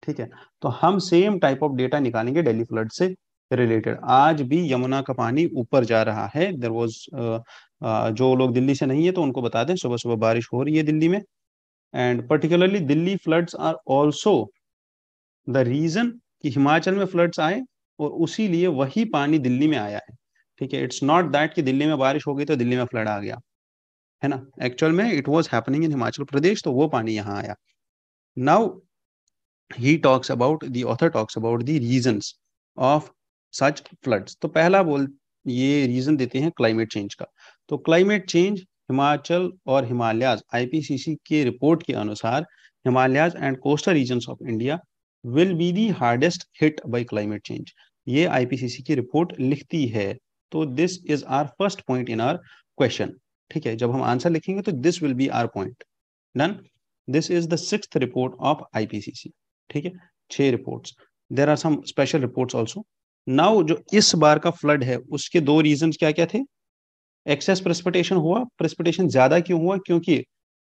ठीक है, तो हम सेम टाइप ऑफ डेटा निकालेंगे दिल्ली फ्लड से रिलेटेड। आज भी यमुना का पानी ऊपर जा रहा है। देयर वाज जो लोग दिल्ली से नहीं है तो उनको बता दें, सुबह सुबह बारिश हो रही है दिल्ली में, and particularly Delhi floods are also the reason कि हिमाचल में फ्लड्स आए, और उसी लिए वही पानी दिल्ली में आया है, ठीक है। इट्स नॉट दैट कि दिल्ली में बारिश हो गई तो दिल्ली में फ्लड आ गया, है ना। एक्चुअल में it was happening in Himachal Pradesh, तो वो पानी यहाँ आया। Now he talks about, the author talks about the reasons of such floods. तो पहला ये रीजन देते हैं क्लाइमेट चेंज का। तो क्लाइमेट चेंज, हिमाचल और हिमालयाज, आईपीसीसी के रिपोर्ट के अनुसार Himalayas and coastal regions of India will be the hardest hit by climate change, ये आईपीसीसी की रिपोर्ट लिखती है। तो this is our first point in our question, ठीक है। जब हम आंसर लिखेंगे तो this will be our point. Done. This is the 6th report of IPCC, ठीक है। 6 reports, there are some special reports also. Now जो इस बार का फ्लड है उसके 2 रीजन क्या क्या थे? एक्सेस प्रेसिपिटेशन हुआ। प्रेसिपिटेशन ज्यादा क्यों हुआ? क्योंकि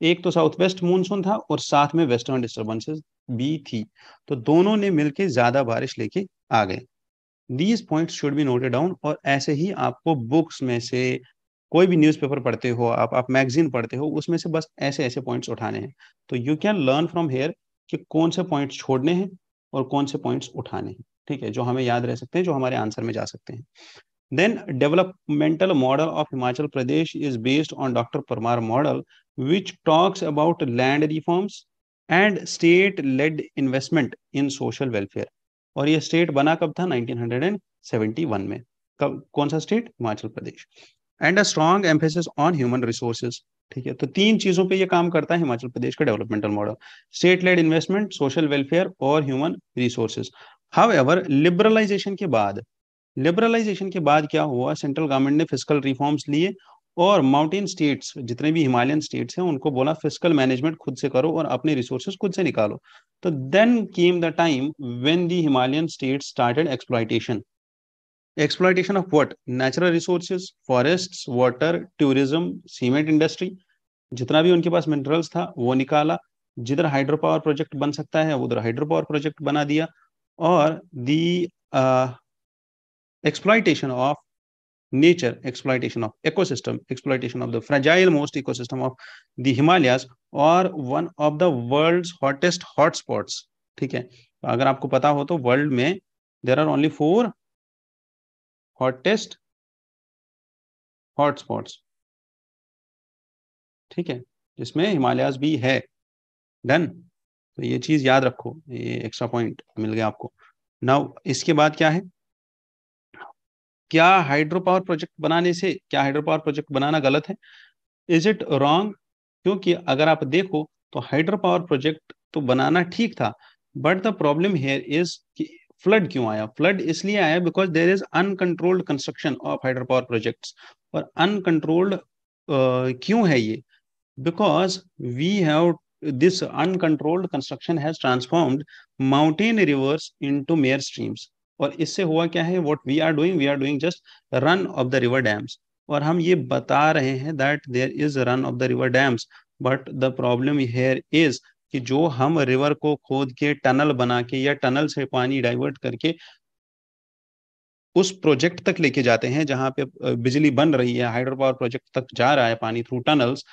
एक तो साउथ वेस्ट मानसून था और साथ में वेस्टर्न डिस्टर्बेंसेस भी थी, तो दोनों ने मिलके ज्यादा बारिश लेके आ गए। These points should be noted down. और ऐसे ही आपको बुक्स में से, कोई भी न्यूज़पेपर पढ़ते हो आप मैगजीन पढ़ते हो, उसमें से बस ऐसे ऐसे पॉइंट्स उठाने हैं। तो you can learn from here कि कौन से पॉइंट्स छोड़ने हैं और कौन से पॉइंट्स उठाने हैं, ठीक है, जो हमें याद रह सकते हैं, जो हमारे आंसर में जा सकते हैं। Then developmental model of Himachal Pradesh is based on Dr. Parmar model, which talks about land reforms and state-led investment in social welfare. और ये स्टेट बना कब था? 1971 में। कब? कौन सा state? Himachal Pradesh. And a strong emphasis on human resources. ठीक है, तो तीन चीजों पे ये काम करता है हिमाचल प्रदेश का developmental model: state lead investment, social welfare और ह्यूमन रिसोर्सेज। हाउएवर लिबरलाइजेशन के बाद क्या हुआ, सेंट्रल गवर्नमेंट ने फिस्कल रिफॉर्म्स लिए और माउंटेन स्टेट्स, जितने भी हिमालयन स्टेट्स हैं, उनको बोला फिस्कल मैनेजमेंट खुद से करो और अपने रिसोर्सेज खुद से निकालो। तो then came the time when the Himalayan states started exploitation of what, natural resources, forests, water, tourism, cement industry, जितना भी उनके पास मिनरल्स था वो निकाला। जिधर हाइड्रो पावर प्रोजेक्ट बन सकता है उधर हाइड्रो पावर प्रोजेक्ट बना दिया। और दी exploitation of nature, exploitation of ecosystem, exploitation of the fragile most ecosystem of the Himalayas, और one of the world's hottest hotspots। ठीक है, अगर आपको पता हो तो वर्ल्ड में there are only 4 hottest hotspots। ठीक है, जिसमें हिमालयाज भी है। डन, तो ये चीज याद रखो, ये एक्स्ट्रा पॉइंट मिल गया आपको। नाउ इसके बाद क्या है, क्या हाइड्रो पावर प्रोजेक्ट बनाने से, क्या हाइड्रो पावर प्रोजेक्ट बनाना गलत है? Is it wrong? क्योंकि अगर आप देखो तो हाइड्रो पावर प्रोजेक्ट तो बनाना ठीक था, but the problem here is कि फ्लड क्यों आया? फ्लड इसलिए आया because there is uncontrolled construction of hydro power projects. और अनकंट्रोल्ड क्यों है ये? because we have this uncontrolled construction has transformed mountain rivers into mere streams। और इससे हुआ क्या है, what we are doing just run of the river dams। और हम ये बता रहे हैं that there is a run of the river dams, but the problem here is कि जो हम रिवर को खोद के टनल बना के या टनल से पानी डाइवर्ट करके उस प्रोजेक्ट तक लेके जाते हैं जहां पे बिजली बन रही है, हाइड्रो पावर प्रोजेक्ट तक जा रहा है पानी थ्रू टनल्स,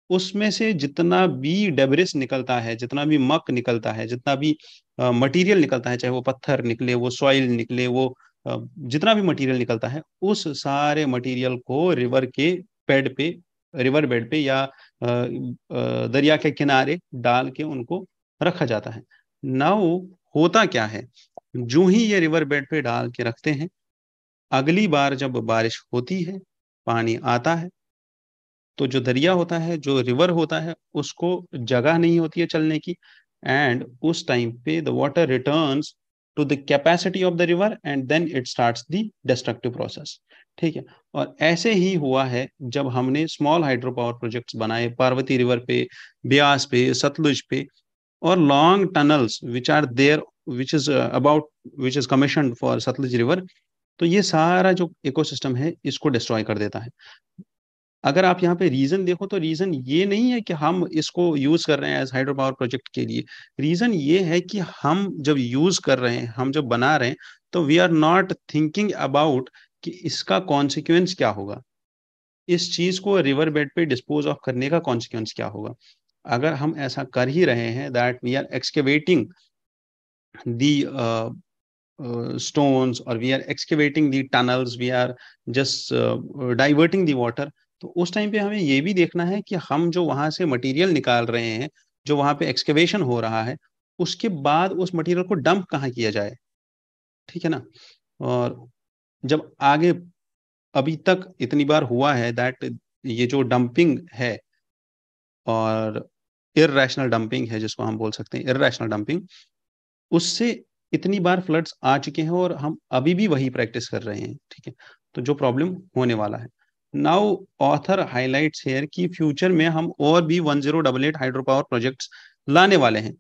उसमें से जितना भी डेब्रिस निकलता है, जितना भी मक निकलता है, जितना भी मटेरियल निकलता है, चाहे वो पत्थर निकले, वो सॉइल निकले, वो जितना भी मटेरियल निकलता है, उस सारे मटेरियल को रिवर बेड पे या दरिया के किनारे डाल के उनको रखा जाता है। नाउ होता क्या है, जो ही ये रिवर बेड पे डाल के रखते हैं, अगली बार जब बारिश होती है, पानी आता है, तो जो दरिया होता है, जो रिवर होता है, उसको जगह नहीं होती है चलने की, एंड उस टाइम पे the water returns to the capacity of the river and then it starts the destructive process. ठीक है, और ऐसे ही हुआ है जब हमने स्मॉल हाइड्रो पावर प्रोजेक्ट्स बनाए पार्वती रिवर पे, ब्यास पे, सतलुज पे, और long tunnels which are there, which is commissioned for Sutlej river. तो ये सारा जो इकोसिस्टम है इसको डिस्ट्रॉय कर देता है। अगर आप यहाँ पे रीजन देखो तो रीजन ये नहीं है कि हम इसको यूज कर रहे हैं एज हाइड्रो पावर प्रोजेक्ट के लिए। रीजन ये है कि हम जब यूज कर रहे हैं, हम जब बना रहे हैं, तो we are not thinking about कि इसका कॉन्सिक्वेंस क्या होगा, इस चीज को रिवर बेड पे डिस्पोज ऑफ करने का कॉन्सिक्वेंस क्या होगा। अगर हम ऐसा कर ही रहे हैं that we are excavating the stones or we are excavating the tunnels, we are just diverting the water, तो उस टाइम पे हमें ये भी देखना है कि हम जो वहां से मटेरियल निकाल रहे हैं, जो वहां पे एक्सकेवेशन हो रहा है, उसके बाद उस मटेरियल को डंप कहाँ किया जाए। ठीक है ना। और जब आगे अभी तक इतनी बार हुआ है दैट ये जो डंपिंग है और इररेशनल डंपिंग है, जिसको हम बोल सकते हैं इररेशनल डंपिंग, उससे इतनी बार फ्लड्स आ चुके हैं और हम अभी भी वही प्रैक्टिस कर रहे हैं। ठीक है, तो जो प्रॉब्लम होने वाला है, नाउ ऑथर हाइलाइट्स हेयर कि फ्यूचर में हम और भी 1088 हाइड्रो पावर प्रोजेक्ट्स लाने वाले हैं,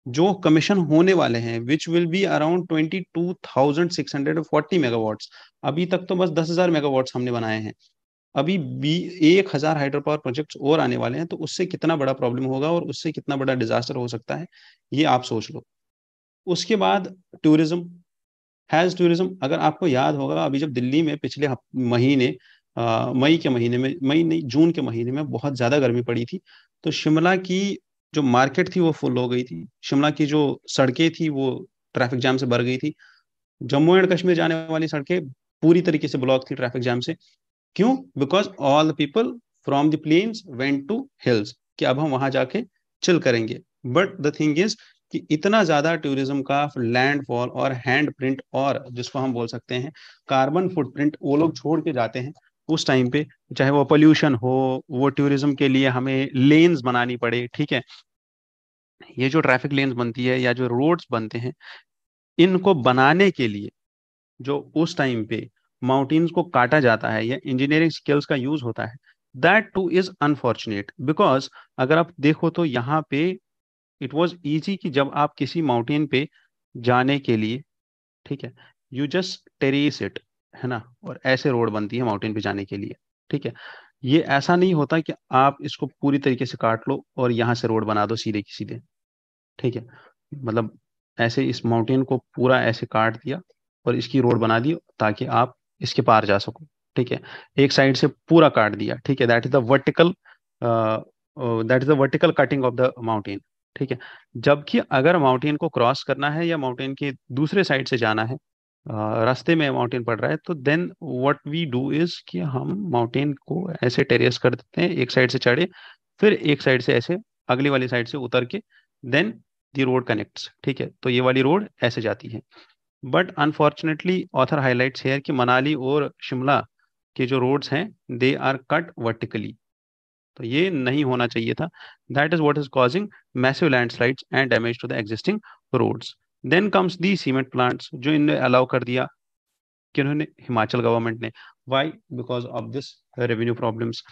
जो कमीशन होने वाले हैं, which will be around 22,640 megawatts. अभी तक तो बस 10,000 मेगावाट्स हमने बनाए हैं, अभी भी 1,000 हाइड्रो पावर प्रोजेक्ट्स और आने वाले हैं। तो उससे कितना बड़ा प्रॉब्लम होगा और उससे कितना बड़ा डिजास्टर हो सकता है, ये आप सोच लो। उसके बाद टूरिज्म, टूरिज्म, अगर आपको याद होगा अभी जब दिल्ली में पिछले महीने, मई के महीने में, मई नहीं जून के महीने में बहुत ज्यादा गर्मी पड़ी थी, तो शिमला की जो मार्केट थी वो फुल हो गई थी, शिमला की जो सड़कें थी वो ट्रैफिक जाम से भर गई थी, जम्मू एंड कश्मीर जाने वाली सड़कें पूरी तरीके से ब्लॉक थी ट्रैफिक जाम से। क्यों? Because all the people from the plains went to hills, कि अब हम वहां जाके चिल करेंगे। बट द थिंग इज कि इतना ज्यादा टूरिज्म का लैंडफॉल और हैंड प्रिंट, और जिसको हम बोल सकते हैं कार्बन फुटप्रिंट, वो लोग छोड़ के जाते हैं, उस टाइम पे, चाहे वो पोल्यूशन हो, वो टूरिज्म के लिए हमें लेन्स बनानी पड़े, ठीक है, ये जो ट्रैफिक लेन्स बनती है या जो रोड्स बनते हैं, इनको बनाने के लिए जो उस टाइम पे माउंटेन्स को काटा जाता है या इंजीनियरिंग स्किल्स का यूज होता है, that two is unfortunate, because अगर आप देखो तो यहाँ पे इट वॉज इजी कि जब आप किसी माउंटेन पे जाने के लिए, ठीक है, यू जस्ट टेरेस इट, है ना, और ऐसे रोड बनती है माउंटेन पे जाने के लिए, ठीक है। ये ऐसा नहीं होता कि आप इसको पूरी तरीके से काट लो और यहाँ से रोड बना दो सीधे की सीधे, ठीक है, मतलब ऐसे इस माउंटेन को पूरा ऐसे काट दिया और इसकी रोड बना दी ताकि आप इसके पार जा सको, ठीक है, एक साइड से पूरा काट दिया, ठीक है, that is the vertical cutting of the mountain, ठीक है। जबकि अगर माउंटेन को क्रॉस करना है या माउंटेन के दूसरे साइड से जाना है, रास्ते में माउंटेन पड़ रहा है, तो then what we do is कि हम माउंटेन को ऐसे टेरेस कर देते हैं, एक साइड से चढ़े, फिर एक साइड से ऐसे अगली वाली साइड से उतर के देन दी रोड कनेक्ट्स, ठीक है, तो ये वाली रोड ऐसे जाती है। But unfortunately author highlights here कि मनाली और शिमला के जो रोड्स हैं दे आर कट वर्टिकली, तो ये नहीं होना चाहिए था। That is what is causing massive landslides and damage to the existing roads. Then comes the cement plants जो इन्हें अलाउ कर दिया किन्होंने, हिमाचल गवर्नमेंट ने। Why? Because of this revenue problems.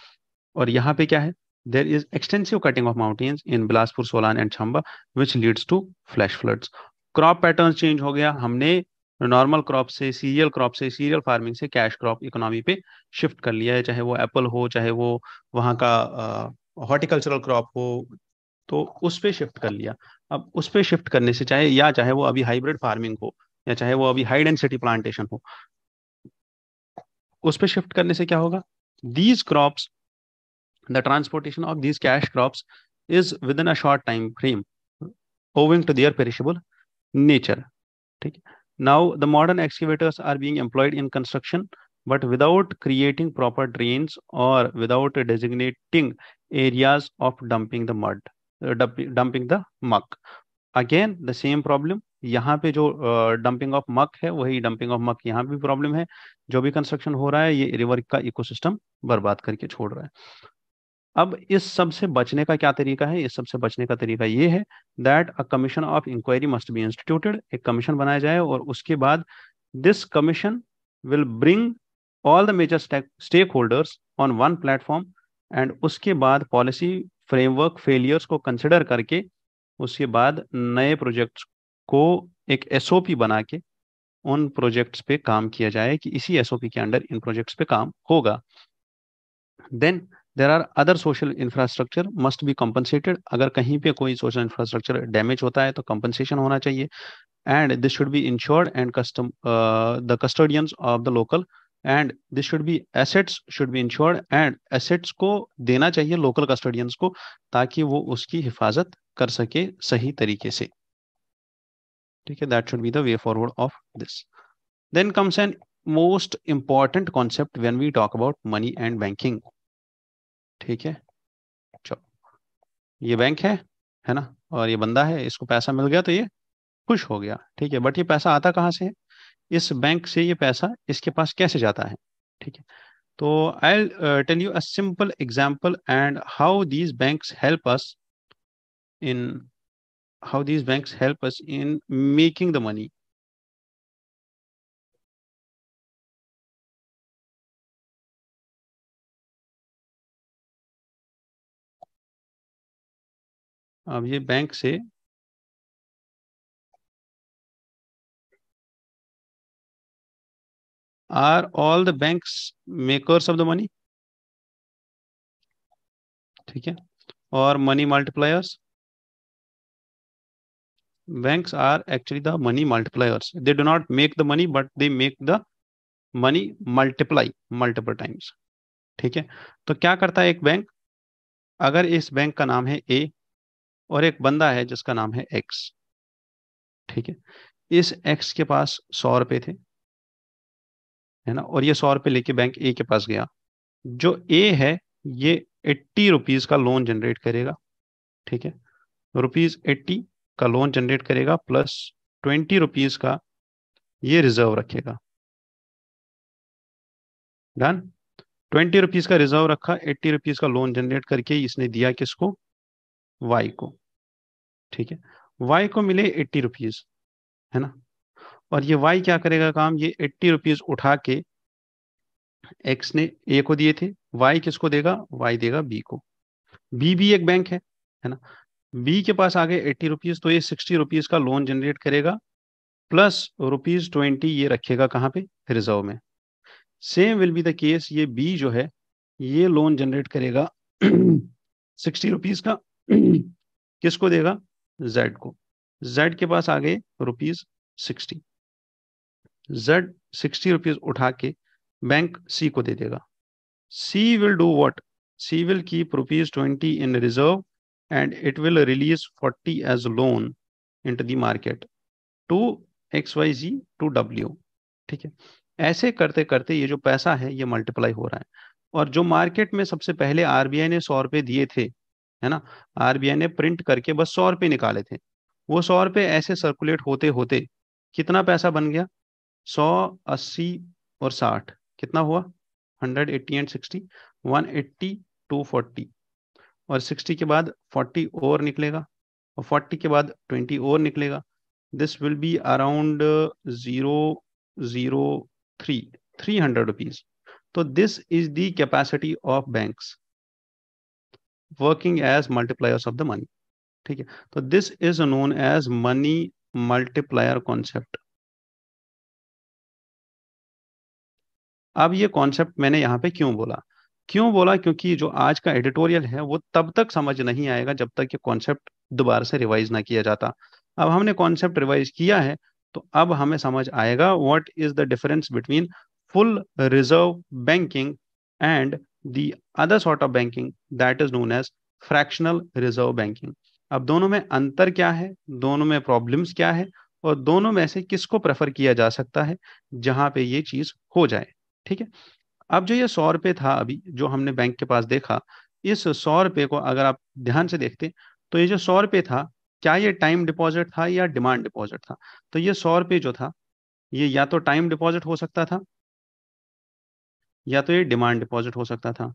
और यहाँ पे क्या है, there is extensive cutting of mountains in Bilaspur, Solan and Chamba which leads to flash floods. Crop pattern change हो गया, हमने नॉर्मल क्रॉप से सीरियल फार्मिंग से कैश क्रॉप इकोनॉमी पे शिफ्ट कर लिया है, चाहे वो एप्पल हो, चाहे वो वहाँ का हॉर्टिकल्चरल क्रॉप हो, तो उस पे शिफ्ट कर लिया। अब उस पे शिफ्ट करने से चाहे वो अभी हाइब्रिड फार्मिंग हो या चाहे वो अभी हाई डेंसिटी प्लांटेशन हो, उस पे शिफ्ट करने से क्या होगा, these crops, the transportation of these cash crops is within a short time frame owing to their perishable nature, ठीक है। Now the modern excavators are being employed in construction but without creating proper drains or without designating areas of dumping the mud, dumping the muck. Again the same problem, यहाँ पे जो डंपिंग ऑफ मक है वही डंपिंग ऑफ मक यहाँ भी प्रॉब्लम है। जो भी कंस्ट्रक्शन हो रहा है ये रिवर का इकोसिस्टम बर्बाद करके छोड़ रहा है। अब इस सब से बचने का क्या तरीका है, इस सब से बचने का तरीका ये है that a commission of inquiry must be instituted, एक कमीशन बनाया जाए और उसके बाद this commission will bring all the major stake holders on one platform, and उसके बाद पॉलिसी फ्रेमवर्क फेलियर्स को कंसिडर करके उसके बाद नए प्रोजेक्ट्स को एक एसओपी बना के उन प्रोजेक्ट्स पे काम किया जाए कि इसी एसओपी के अंडर इन प्रोजेक्ट्स पे काम होगा। Then there are other social infrastructure must be compensated, अगर कहीं पे कोई सोशल इंफ्रास्ट्रक्चर डैमेज होता है तो कंपनसेशन होना चाहिए, and this should B insured and custom the custodians of the local, and this should B assets should be insured, and assets को देना चाहिए लोकल कस्टोडियंस को ताकि वो उसकी हिफाजत कर सके सही तरीके से, ठीक है, that should be the way forward of this. Then comes an most important concept when we talk about money and banking, ठीक है। चलो, ये बैंक है ना, और ये बंदा है, इसको पैसा मिल गया तो ये खुश हो गया, ठीक है, बट ये पैसा आता कहाँ से है, इस बैंक से ये पैसा इसके पास कैसे जाता है, ठीक है। तो I tell you a simple example and how these banks help us in making the money. अब ये बैंक से are all the banks makers of the money, ठीक है, और money multipliers, banks are actually the money multipliers, they do not make the money but they make the money multiply multiple times, ठीक है। तो क्या करता है एक बैंक, अगर इस बैंक का नाम है ए और एक बंदा है जिसका नाम है एक्स, ठीक है, इस एक्स के पास 100 रुपए थे, है ना, और ये 100 रुपए लेके बैंक ए के पास गया, जो ए है ये 80 रुपीज का लोन जनरेट करेगा, ठीक है, ₹80 का लोन जनरेट करेगा प्लस 20 रुपीज का ये रिजर्व रखेगा, डन। ₹20 का रिजर्व रखा, ₹80 का लोन जनरेट करके इसने दिया किसको? वाई को। ठीक है, वाई को मिले ₹80, है ना। और ये वाई क्या करेगा काम? ये ₹80 उठा के एक्स ने ए को दिए थे, वाई किसको देगा? वाई देगा बी को। बी भी एक बैंक है ना। बी के पास आ गए ₹80, तो ये ₹60 का लोन जनरेट करेगा, प्लस ₹20 ये रखेगा कहाँ पे? रिजर्व में। Same will be the case, ये बी जो है ये लोन जनरेट करेगा ₹60 का, किसको देगा? जेड को। जेड के पास आ गए ₹60। जेड ₹60 उठा के बैंक सी को दे देगा। C will do what? C will keep ₹20 in reserve and it will release 40 as loan into the market to XYZ to W। ठीक है, ऐसे करते करते ये जो पैसा है ये मल्टीप्लाई हो रहा है। और जो मार्केट में सबसे पहले आरबीआई ने ₹100 दिए थे, है ना, आरबीआई ने प्रिंट करके बस ₹100 निकाले थे, वो ₹100 ऐसे सर्कुलेट होते होते कितना पैसा बन गया? 100, 80 और 60 कितना हुआ? 180 एंड 60, 180, 240, और 60 के बाद 40 और निकलेगा, और 40 के बाद 20 और निकलेगा। This will be around 003, ₹300। तो this is the capacity of banks working as multipliers of the money. ठीक है, तो this is known as money multiplier concept. अब ये कॉन्सेप्ट मैंने यहाँ पे क्यों बोला? क्यों बोला? क्योंकि जो आज का एडिटोरियल है वो तब तक समझ नहीं आएगा जब तक ये कॉन्सेप्ट दोबारा से रिवाइज ना किया जाता। अब हमने कॉन्सेप्ट रिवाइज किया है, तो अब हमें समझ आएगा what is the difference between full reserve banking and the other sort of banking that is known as fractional reserve banking. अब दोनों में अंतर क्या है, दोनों में प्रॉब्लम्स क्या है, और दोनों में से किसको प्रेफर किया जा सकता है जहां पे ये चीज हो जाए। ठीक है, अब जो ये ₹100 था अभी जो हमने बैंक के पास देखा, इस ₹100 को अगर आप ध्यान से देखते तो ये जो ₹100 था, क्या ये टाइम डिपॉजिट था या डिमांड डिपॉजिट था? तो ये ₹100 जो था ये या तो टाइम डिपॉजिट हो सकता था, या तो ये डिमांड डिपॉजिट हो सकता था।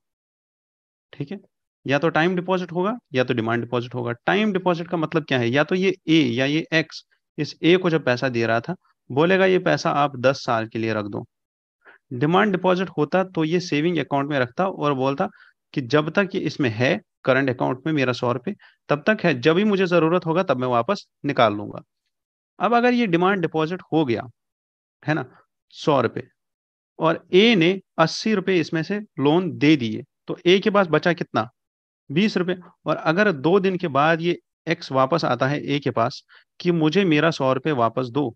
ठीक है, या तो टाइम डिपॉजिट होगा या तो डिमांड डिपॉजिट होगा। टाइम डिपॉजिट का मतलब क्या है? या तो ये ए या ये एक्स इस ए को जब पैसा दे रहा था, बोलेगा ये पैसा आप 10 साल के लिए रख दो। डिमांड डिपॉजिट होता तो ये सेविंग अकाउंट में रखता और बोलता कि जब तक ये इसमें है करंट अकाउंट में मेरा ₹100 तब तक है, जब भी मुझे जरूरत होगा तब मैं वापस निकाल लूंगा। अब अगर ये डिमांड डिपॉजिट हो गया, है ना, ₹100, और ए ने ₹80 इसमें से लोन दे दिए, तो ए के पास बचा कितना? ₹20। और अगर 2 दिन के बाद ये एक्स वापस आता है ए के पास कि मुझे मेरा ₹100 वापस दो,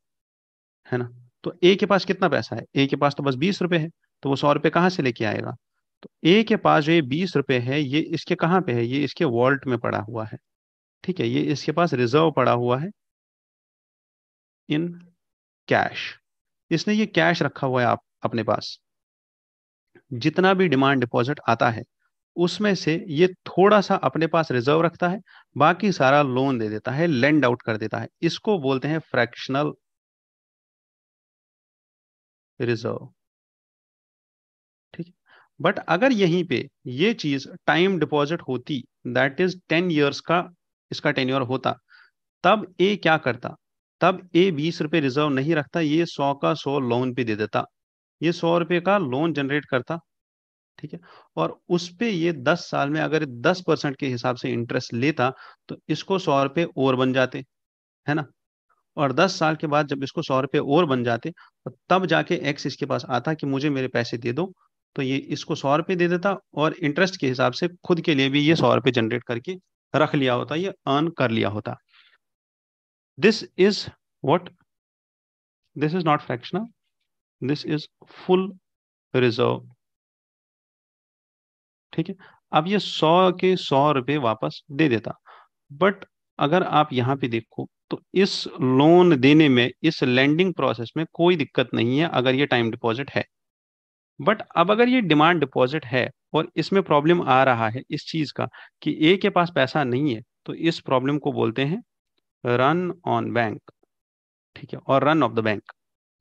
है ना, तो ए के पास कितना पैसा है? ए के पास तो बस ₹20 है, तो वो ₹100 कहाँ से लेके आएगा? तो ए के पास जो ये ₹20 है ये इसके कहाँ पे है? ये इसके वॉल्ट में पड़ा हुआ है। ठीक है, ये इसके पास रिजर्व पड़ा हुआ है इन कैश। इसने ये कैश रखा हुआ है आप अपने पास। जितना भी डिमांड डिपॉजिट आता है उसमें से ये थोड़ा सा अपने पास रिजर्व रखता है, बाकी सारा लोन दे देता है, लेंड आउट कर देता है। इसको बोलते हैं फ्रैक्शनल रिजर्व। ठीक है, बट अगर यहीं पे ये चीज टाइम डिपॉजिट होती, दैट इज 10 years का इसका टेन्योर होता, तब ए क्या करता? तब ए ₹20 रिजर्व नहीं रखता, ये 100 का 100 लोन पे दे देता, ये ₹100 का लोन जनरेट करता। ठीक है, और उस पे ये 10 साल में अगर 10% के हिसाब से इंटरेस्ट लेता तो इसको ₹100 और बन जाते, है ना। और 10 साल के बाद जब इसको ₹100 और बन जाते, तो तब जाके एक्स इसके पास आता कि मुझे मेरे पैसे दे दो, तो ये इसको ₹100 दे देता, और इंटरेस्ट के हिसाब से खुद के लिए भी ये ₹100 जनरेट करके रख लिया होता, ये अर्न कर लिया होता। This is what? This is not fractional, this is full reserve. ठीक है, अब ये 100 के ₹100 वापस दे देता। बट अगर आप यहाँ पे देखो तो इस लोन देने में, इस लेंडिंग प्रोसेस में कोई दिक्कत नहीं है अगर ये टाइम डिपॉजिट है। बट अब अगर ये डिमांड डिपॉजिट है और इसमें प्रॉब्लम आ रहा है इस चीज का कि ए के पास पैसा नहीं है, तो इस प्रॉब्लम को बोलते हैं रन ऑन बैंक। ठीक है, और रन ऑफ द बैंक।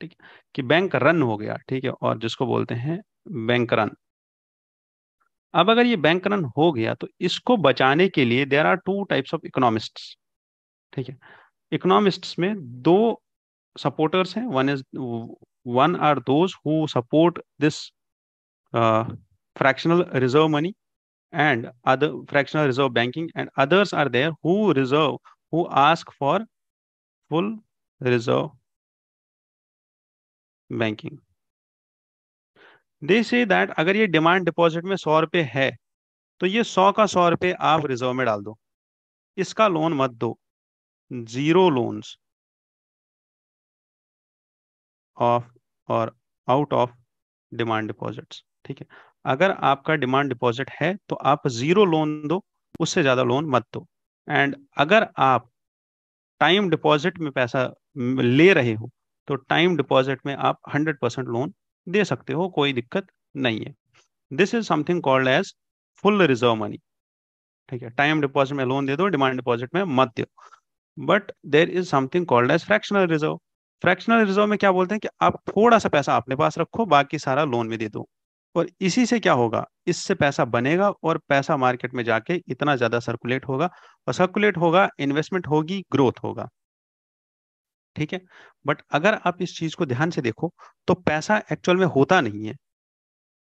ठीक है, कि बैंक रन हो गया। ठीक है, और जिसको बोलते हैं बैंक रन। अब अगर ये बैंक रन हो गया तो इसको बचाने के लिए there are two types of economists, ठीक है। इकोनॉमिस्ट्स में दो सपोर्टर्स हैं, one are those who support this fractional reserve money and other fractional reserve banking, and others are there who ask for full reserve banking. They say that अगर ये डिमांड डिपॉजिट में 100 रुपए है तो ये 100 का 100 रुपए आप रिजर्व में डाल दो, इसका लोन मत दो, जीरो लोन्स ऑफ और आउट ऑफ डिमांड डिपॉजिट्स, ठीक है। अगर आपका डिमांड डिपॉजिट है तो आप जीरो लोन दो, उससे ज्यादा लोन मत दो। एंड अगर आप टाइम डिपॉजिट में पैसा ले रहे हो तो टाइम डिपॉजिट में आप 100% लोन दे सकते हो, कोई दिक्कत नहीं है। This is something called as full reserve money, ठीक है। टाइम डिपॉजिट में लोन दे दो, डिमांड डिपॉजिट में मत दो। But there is something called as fractional reserve. Fractional reserve में क्या बोलते हैं कि आप थोड़ा सा पैसा अपने पास रखो, बाकी सारा लोन में दे दो, और इसी से क्या होगा, इससे पैसा बनेगा और पैसा मार्केट में जाके इतना ज्यादा सर्कुलेट होगा, और सर्कुलेट होगा, इन्वेस्टमेंट होगी, ग्रोथ होगा, ठीक है। बट अगर आप इस चीज को ध्यान से देखो तो पैसा एक्चुअल में होता नहीं है,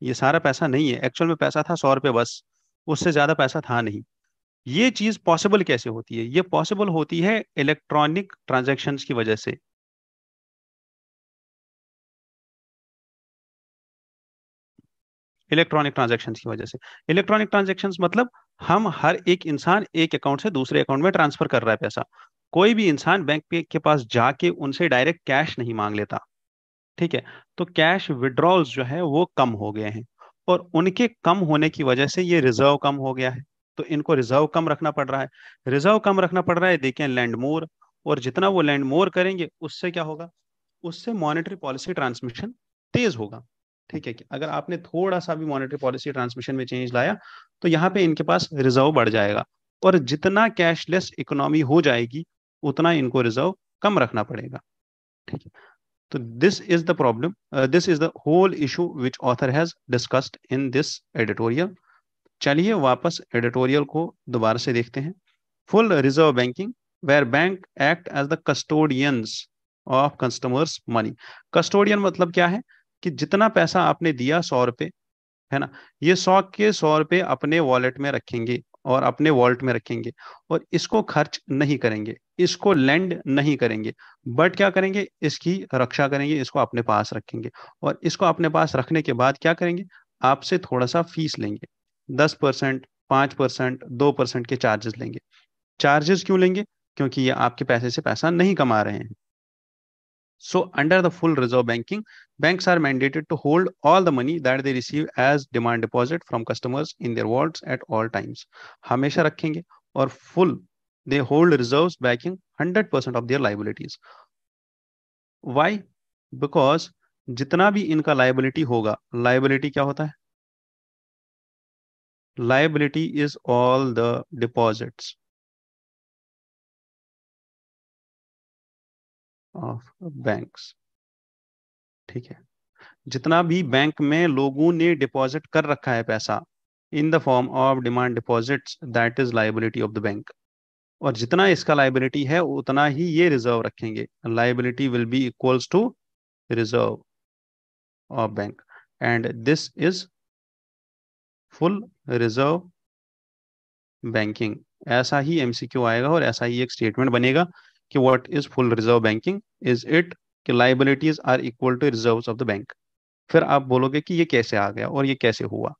ये सारा पैसा नहीं है। एक्चुअल में पैसा था 100 रुपये बस, उससे ज्यादा पैसा था नहीं। ये चीज पॉसिबल कैसे होती है? ये पॉसिबल होती है इलेक्ट्रॉनिक ट्रांजैक्शंस की वजह से। इलेक्ट्रॉनिक ट्रांजैक्शंस की वजह से। इलेक्ट्रॉनिक ट्रांजैक्शंस मतलब हम हर एक इंसान एक अकाउंट से दूसरे अकाउंट में ट्रांसफर कर रहा है पैसा। कोई भी इंसान बैंक पे के पास जाके उनसे डायरेक्ट कैश नहीं मांग लेता, ठीक है। तो कैश विड्रॉल्स जो है वो कम हो गए हैं, और उनके कम होने की वजह से ये रिजर्व कम हो गया है। तो इनको रिजर्व कम रखना पड़ रहा है। रिजर्व कम रखना पड़ रहा है, देखें लैंड मोर, और जितना वो लैंड मोर करेंगे उससे क्या होगा, उससे मॉनेटरी पॉलिसी ट्रांसमिशन तेज होगा, ठीक है। कि अगर आपने थोड़ा सा भी मॉनेटरी पॉलिसी ट्रांसमिशन में चेंज लाया तो यहाँ पे इनके पास रिजर्व बढ़ जाएगा, और जितना कैशलेस इकोनॉमी हो जाएगी उतना इनको रिजर्व कम रखना पड़ेगा, ठीक है। तो this is the problem, this is the whole issue which author has discussed in this editorial. चलिए वापस एडिटोरियल को दोबारा से देखते हैं। Full reserve banking where bank act as the custodians of customers money. Custodian मतलब क्या है कि जितना पैसा आपने दिया 100 रुपए, है ना, ये 100 के 100 रुपए अपने वॉलेट में रखेंगे और अपने वॉलेट में रखेंगे, और इसको खर्च नहीं करेंगे, इसको लेंड नहीं करेंगे, बट क्या करेंगे, इसकी रक्षा करेंगे, इसको अपने पास रखेंगे। और इसको अपने पास रखने के बाद क्या करेंगे, आपसे थोड़ा सा फीस लेंगे, 10%, 5%, 2% के चार्जेस लेंगे। चार्जेस क्यों लेंगे? क्योंकि ये आपके पैसे से पैसा नहीं कमा रहे हैं। So, under the full reserve banking, banks are mandated to hold all the money that they receive as demand deposit from customers in their vaults at all times. हमेशा रखेंगे, और full they hold reserves backing 100% of their liabilities. Why? Because जितना भी इनका liability होगा, liability क्या होता है? Liability is all the deposits of banks, ठीक है। जितना भी बैंक में लोगों ने डिपॉजिट कर रखा है पैसा in the form of demand deposits, that is liability of the bank. और जितना इसका लाइबिलिटी है उतना ही ये रिजर्व रखेंगे। Liability will be equals to reserve of bank, and this is full reserve banking. ऐसा ही एमसीक्यू आएगा और ऐसा ही एक स्टेटमेंट बनेगा कि what is full reserve banking, is it कि liabilities are equal to reserves of the bank. फिर आप बोलोगे कि ये कैसे आ गया और ये कैसे हुआ।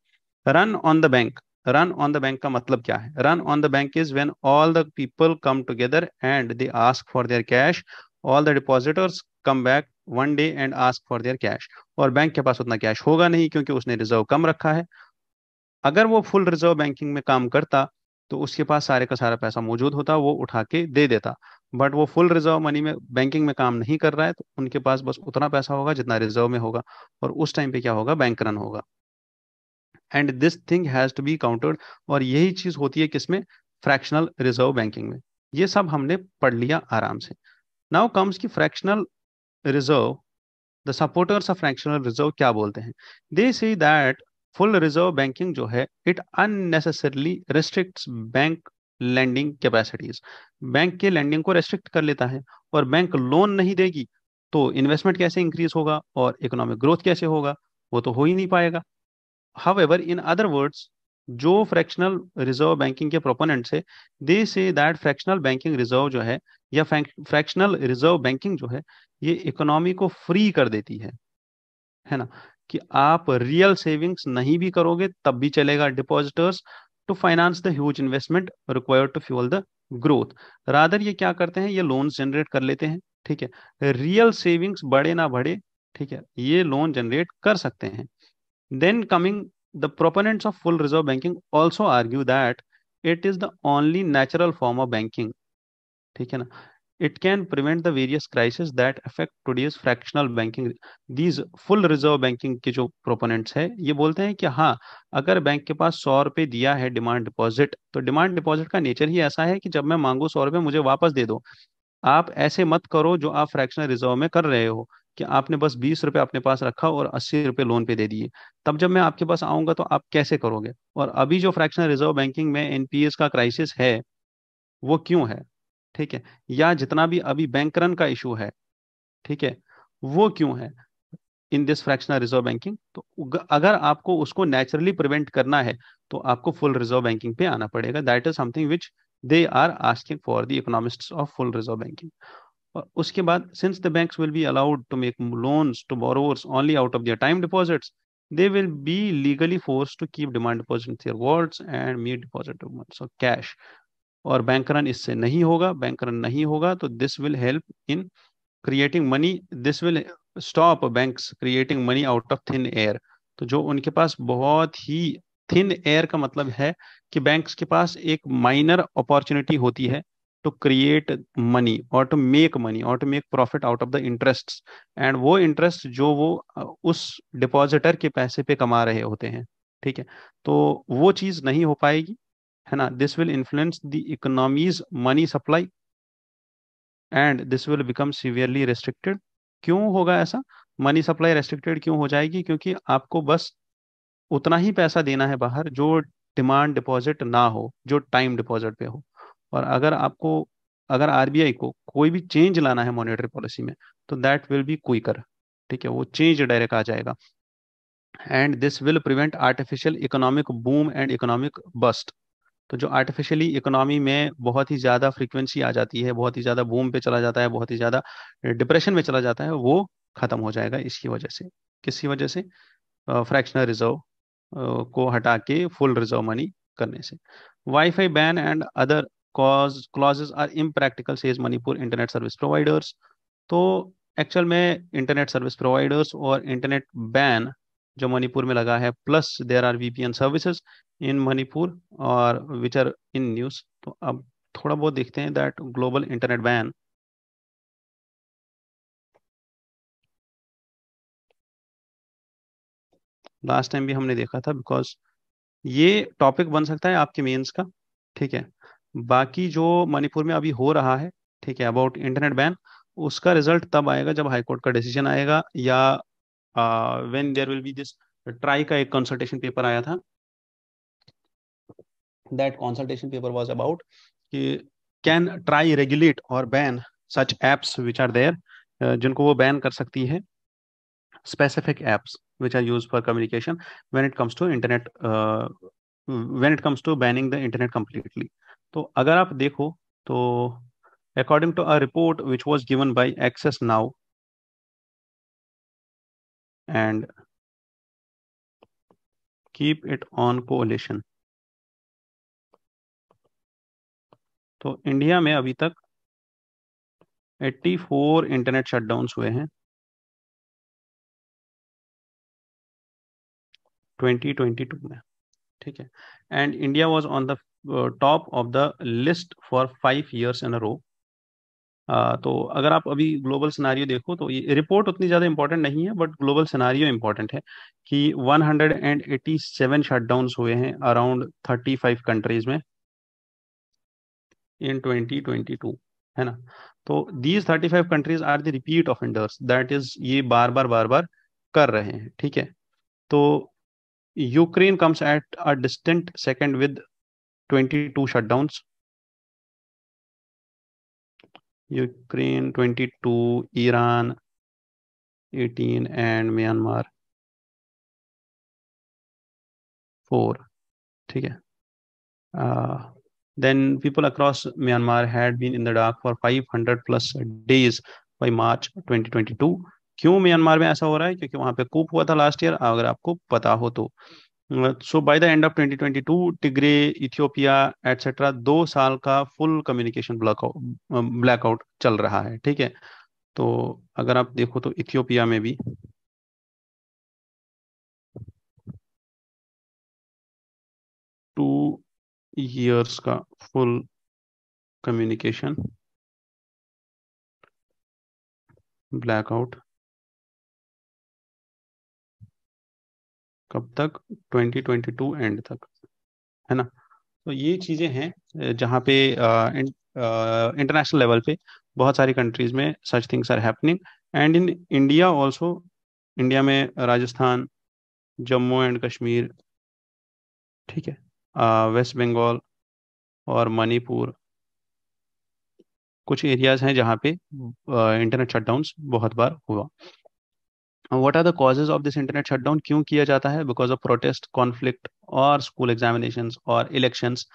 Run on the bank, run on the bank का मतलब क्या है? Run on the bank is when all the people come together and they ask for their cash, all the depositors come back one day and ask for their cash. और बैंक के पास उतना कैश होगा नहीं क्योंकि उसने रिजर्व कम रखा है। अगर वो फुल रिजर्व बैंकिंग में काम करता तो उसके पास सारे का सारा पैसा मौजूद होता, वो उठा के दे देता। बट वो फुल रिजर्व मनी में बैंकिंग में काम नहीं कर रहा है, तो उनके पास बस उतना पैसा होगा जितना रिजर्व में होगा, और उस टाइम पे क्या होगा, बैंक रन होगा। And this thing has to be countered. और यही चीज होती है किसमें, फ्रैक्शनल रिजर्व बैंकिंग में। ये सब हमने पढ़ लिया आराम से। नाउ कम्स की fractional reserve. The supporters of fractional reserve क्या बोलते हैं? दे say that full reserve banking जो है it unnecessarily restricts bank lending capacities, bank के लैंडिंग को रेस्ट्रिक्ट कर लेता है। और बैंक लोन नहीं देगी तो इन्वेस्टमेंट कैसे इंक्रीज होगा और इकोनॉमिक ग्रोथ कैसे होगा? वो तो हो ही नहीं पाएगा। हाउएवर इन अदर वर्ड्स, जो फ्रैक्शनल रिजर्व बैंकिंग के प्रोपोनेंट्स है, दे say that fractional banking reserve जो है या फ्रैक्शनल रिजर्व बैंकिंग जो है ये इकोनॉमी को फ्री कर देती है ना, कि आप रियल सेविंग्स नहीं भी करोगे तब भी चलेगा depositors to finance the huge investment required to fuel the growth. Rather ये क्या करते हैं, ये लोन्स जनरेट कर लेते हैं। ठीक है, रियल सेविंग्स बढ़े ना बढ़े, ठीक है, ये लोन जनरेट कर सकते हैं। Then coming, the proponents of full reserve banking also argue that it is the only natural form of banking. ठीक है ना, it can prevent the various crises that affect today's fractional banking. These full reserve banking के जो proponents है ये बोलते हैं कि हाँ, अगर बैंक के पास 100 रुपए दिया है डिमांड डिपॉजिट, तो डिमांड डिपॉजिट का नेचर ही ऐसा है कि जब मैं मांगू 100 रुपए मुझे वापस दे दो। आप ऐसे मत करो जो आप फ्रैक्शनल रिजर्व में कर रहे हो, कि आपने बस 20 रुपए अपने पास रखा और 80 रुपए लोन पे दे दिए। तब जब मैं आपके पास आऊंगा तो आप कैसे करोगे? और अभी जो फ्रैक्शनल रिजर्व बैंकिंग में एनपीएस का क्राइसिस है वो क्यों है? ठीक है, या जितना भी अभी बैंक रन का इशू है, ठीक है, वो क्यों है in this fractional reserve banking? तो अगर आपको उसको नेचुरली प्रिवेंट करना है तो आपको फुल रिजर्व बैंकिंग पे आना पड़ेगा। That is something which they are asking for the economists of full reserve banking. और उसके बाद, since the banks will be allowed to make loans to borrowers only out of their time deposits, they will be legally forced to keep demand deposit in their wallets and meet deposit demands of cash। और बैंक रन इससे नहीं होगा, बैंक रन नहीं होगा तो this will help in creating money, this will stop banks creating money out of thin air. तो जो उनके पास बहुत ही थिन एयर का मतलब है कि बैंक्स के पास एक माइनर अपॉर्चुनिटी होती है टू क्रिएट मनी और टू मेक मनी और to make profit out of the interest. And वो इंटरेस्ट जो वो उस डिपॉजिटर के पैसे पे कमा रहे होते हैं, ठीक है, तो वो चीज नहीं हो पाएगी, है ना। This will influence the economies money supply and this will become severely restricted. क्यों होगा ऐसा? मनी सप्लाई रेस्ट्रिक्टेड क्यों हो जाएगी? क्योंकि आपको बस उतना ही पैसा देना है बाहर जो डिमांड डिपॉजिट ना हो, जो टाइम डिपॉजिट पे हो। और अगर आरबीआई को कोई भी चेंज लाना है मॉनेटरी पॉलिसी में तो दैट विल बी क्विकर। ठीक है, वो चेंज डायरेक्ट आ जाएगा। And this will prevent artificial economic boom and economic bust. तो जो आर्टिफिशियली इकोनॉमी में बहुत ही ज़्यादा फ्रीक्वेंसी आ जाती है, बहुत ही ज़्यादा बूम पे चला जाता है, बहुत ही ज़्यादा डिप्रेशन में चला जाता है, वो खत्म हो जाएगा इसकी वजह से। किसकी वजह से? फ्रैक्शनल रिजर्व को हटा के फुल रिजर्व मनी करने से। WiFi ban and other cause clauses are impractical says Manipur internet service providers. तो एक्चुअल में इंटरनेट सर्विस प्रोवाइडर्स और इंटरनेट बैन जो मणिपुर में लगा है, plus there are VPN services in Manipur और विच आर इन न्यूज। तो अब थोड़ा बहुत देखते हैं that global internet ban. Last time भी हमने देखा था, बिकॉज ये टॉपिक बन सकता है आपके मेंस का। ठीक है, बाकी जो मणिपुर में अभी हो रहा है, ठीक है, अबाउट इंटरनेट बैन, उसका रिजल्ट तब आएगा जब हाई कोर्ट का डिसीजन आएगा, या when there will be this. TRAI का एक कंसल्टेशन पेपर आया था, that consultation paper was about कि कैन ट्राई रेगुलेट और ban such apps which are there, जिनको वो बैन कर सकती है, specific apps which are used for communication when it comes to internet, when it comes to banning the internet completely। तो अगर आप देखो तो according to a report which was given by Access Now and Keep It On Coalition, तो इंडिया में अभी तक 84 इंटरनेट शटडाउन्स हुए हैं 2022 में। ठीक है, and India was on the top of the list for 5 years इन अ रो। तो अगर आप अभी ग्लोबल सिनारियो देखो तो ये रिपोर्ट उतनी ज़्यादा इंपॉर्टेंट नहीं है, बट ग्लोबल सिनारियो इंपॉर्टेंट है कि 187 शटडाउन्स हुए हैं अराउंड 35 कंट्रीज में इन 2022, है ना। तो these 35 countries are the repeat offenders, that is ये बार बार कर रहे हैं। ठीक है, तो Ukraine comes at a distant second with 22 shutdowns. Ukraine 22, Iran 18, and Myanmar 4. ठीक है. Then people across Myanmar had been in the dark for 500 plus days by March 2022. क्यों म्यांमार में ऐसा हो रहा है? क्योंकि वहां पे कूप हुआ था लास्ट ईयर, अगर आपको पता हो तो. So by the end of 2022 Tigray, Ethiopia etcetera 2 साल का फुल कम्युनिकेशन ब्लैकआउट चल रहा है. ठीक है. तो अगर आप देखो तो इथियोपिया में भी 2 years का फुल कम्युनिकेशन ब्लैकआउट. कब तक? 2022 एंड तक, है ना. तो ये चीजें हैं जहाँ पे इंटरनेशनल लेवल पे बहुत सारी कंट्रीज में such things are happening. And in India also. India में राजस्थान, जम्मू एंड कश्मीर, ठीक है, वेस्ट बंगाल और मणिपुर कुछ एरियाज हैं जहाँ पे इंटरनेट शटडाउन्स बहुत बार हुआ. What are the causes of this internet shutdown? क्यों किया जाता है? बिकॉज ऑफ प्रोटेस्ट, कॉन्फ्लिक्ट और स्कूल एग्जामिनेशंस और इलेक्शंस,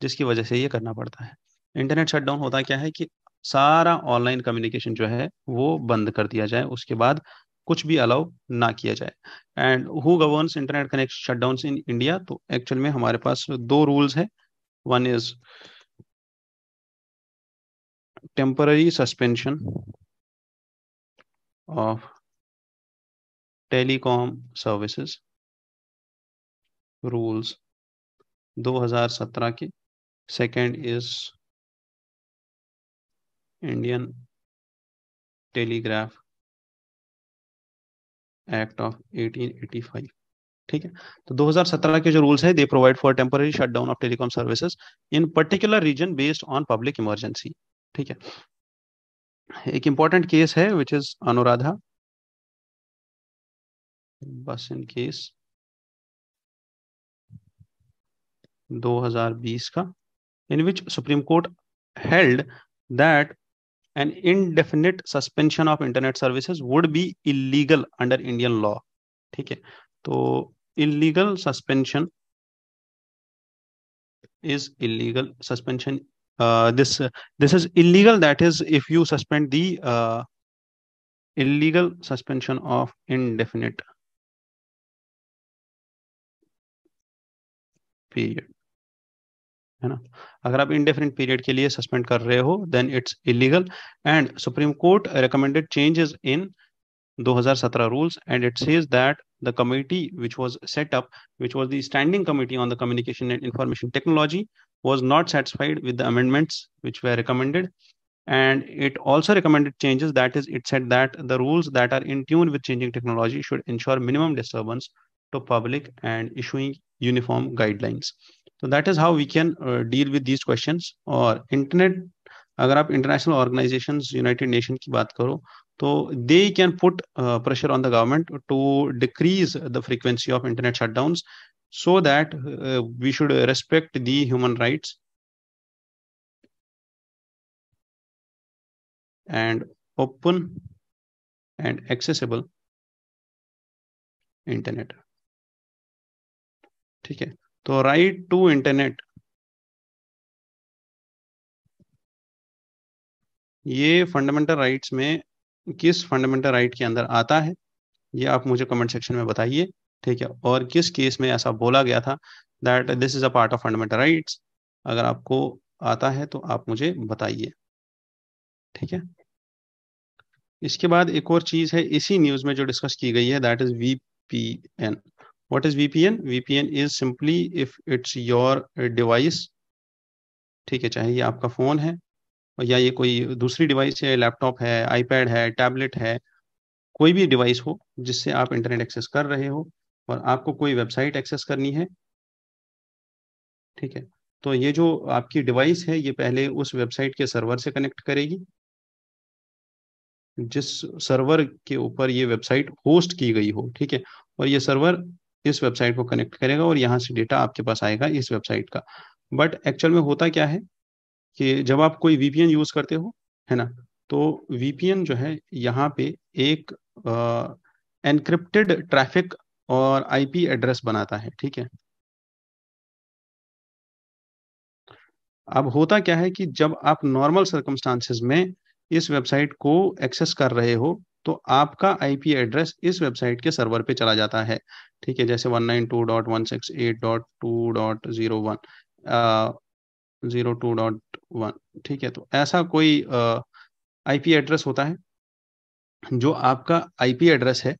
जिसकी वजह से ये करना पड़ता है. इंटरनेट शटडाउन होता क्या है कि सारा ऑनलाइन कम्युनिकेशन जो है वो बंद कर दिया जाए, उसके बाद कुछ भी अलाउ ना किया जाए. And who governs internet connection shutdowns in India? तो एक्चुअल में हमारे पास 2 रूल्स है. One is temporary suspension of telecom services rules 2017 के. Second is Indian telegraph act of 1885. ठीक है. तो 2017 के जो रूल्स है, they provide for temporary shutdown of telecom services in particular region based on public emergency. ठीक है. एक इंपॉर्टेंट केस है विच इज अनुराधा बस इन केस 2020 का, in which Supreme Court held that an indefinite suspension of internet services would be illegal under Indian law. ठीक है. तो illegal suspension is illegal suspension. This is illegal, that is if you suspend the illegal suspension of indefinite period, है ना. अगर आप इंडेफिनिट पीरियड के लिए सस्पेंड कर रहे हो then it's illegal. And supreme court recommended changes in 2017 rules, and it says that the committee which was set up, which was the standing committee on the communication and information technology, was not satisfied with the amendments which were recommended. And it also recommended changes, that is it said that the rules that are in tune with changing technology should ensure minimum disturbance to public and issuing uniform guidelines. So that is how we can deal with these questions. और इंटरनेट, अगर आप इंटरनेशनल ऑर्गेनाइजेशंस, यूनाइटेड नेशन की बात करो, तो they can put pressure on the government to decrease the frequency of internet shutdowns, so that we should respect the human rights and open and accessible internet. ठीक है. तो राइट टू इंटरनेट, ये फंडामेंटल राइट्स में किस फंडामेंटल राइट के अंदर आता है, ये आप मुझे कमेंट सेक्शन में बताइए. ठीक है. और किस केस में ऐसा बोला गया था that this is a part of fundamental rights? अगर आपको आता है तो आप मुझे बताइए. ठीक है. इसके बाद एक और चीज है इसी न्यूज में जो डिस्कस की गई है, that is VPN. What is VPN? VPN is simply if it's your device, ठीक है, चाहे ये आपका फोन है या ये कोई दूसरी डिवाइस है, लैपटॉप है, आईपैड है, टैबलेट है, कोई भी डिवाइस हो जिससे आप इंटरनेट एक्सेस कर रहे हो और आपको कोई वेबसाइट एक्सेस करनी है. ठीक है. तो ये जो आपकी डिवाइस है ये पहले उस वेबसाइट के सर्वर से कनेक्ट करेगी, जिस सर्वर के ऊपर ये वेबसाइट होस्ट की गई हो. ठीक है. और ये सर्वर इस वेबसाइट को कनेक्ट करेगा और यहाँ से डेटा आपके पास आएगा इस वेबसाइट का। बट एक्चुअल में होता क्या है कि जब आप कोई वीपीएन यूज करते हो, है ना, तो वीपीएन जो है यहाँ पे एक एनक्रिप्टेड ट्रैफिक और आईपी एड्रेस बनाता है, ठीक है। अब होता क्या है कि जब आप नॉर्मल सर्कमस्टांसेस में इस वेबसाइट को एक्सेस कर रहे हो, तो आपका आईपी एड्रेस इस वेबसाइट के सर्वर पे चला जाता है, ठीक है। जैसे 192.168.2.01 02.1, ठीक है। तो ऐसा कोई आईपी एड्रेस होता है। जो आपका आईपी एड्रेस है,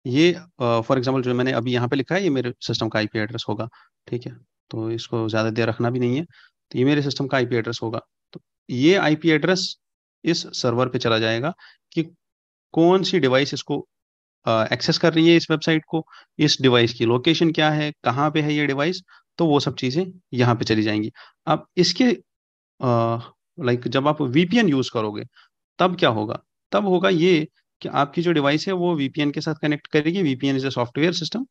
ये फॉर एग्जांपल जो मैंने अभी यहाँ पे लिखा है, ये मेरे सिस्टम का आईपी एड्रेस होगा, ठीक है। तो इसको ज़्यादा देर रखना भी नहीं है। तो ये मेरे सिस्टम का आईपी एड्रेस होगा। तो ये आईपी एड्रेस इस सर्वर पे चला जाएगा कि कौन सी डिवाइस इसको एक्सेस कर रही है इस वेबसाइट को, इस डिवाइस की लोकेशन क्या है, कहाँ पे है ये डिवाइस। तो वो सब चीज़ें यहाँ पे चली जाएंगी। अब इसके लाइक जब आप वीपीएन यूज़ करोगे तब क्या होगा? तब होगा ये कि आपकी जो डिवाइस है वो वीपीएन के साथ कनेक्ट करेगी। VPN is a software system,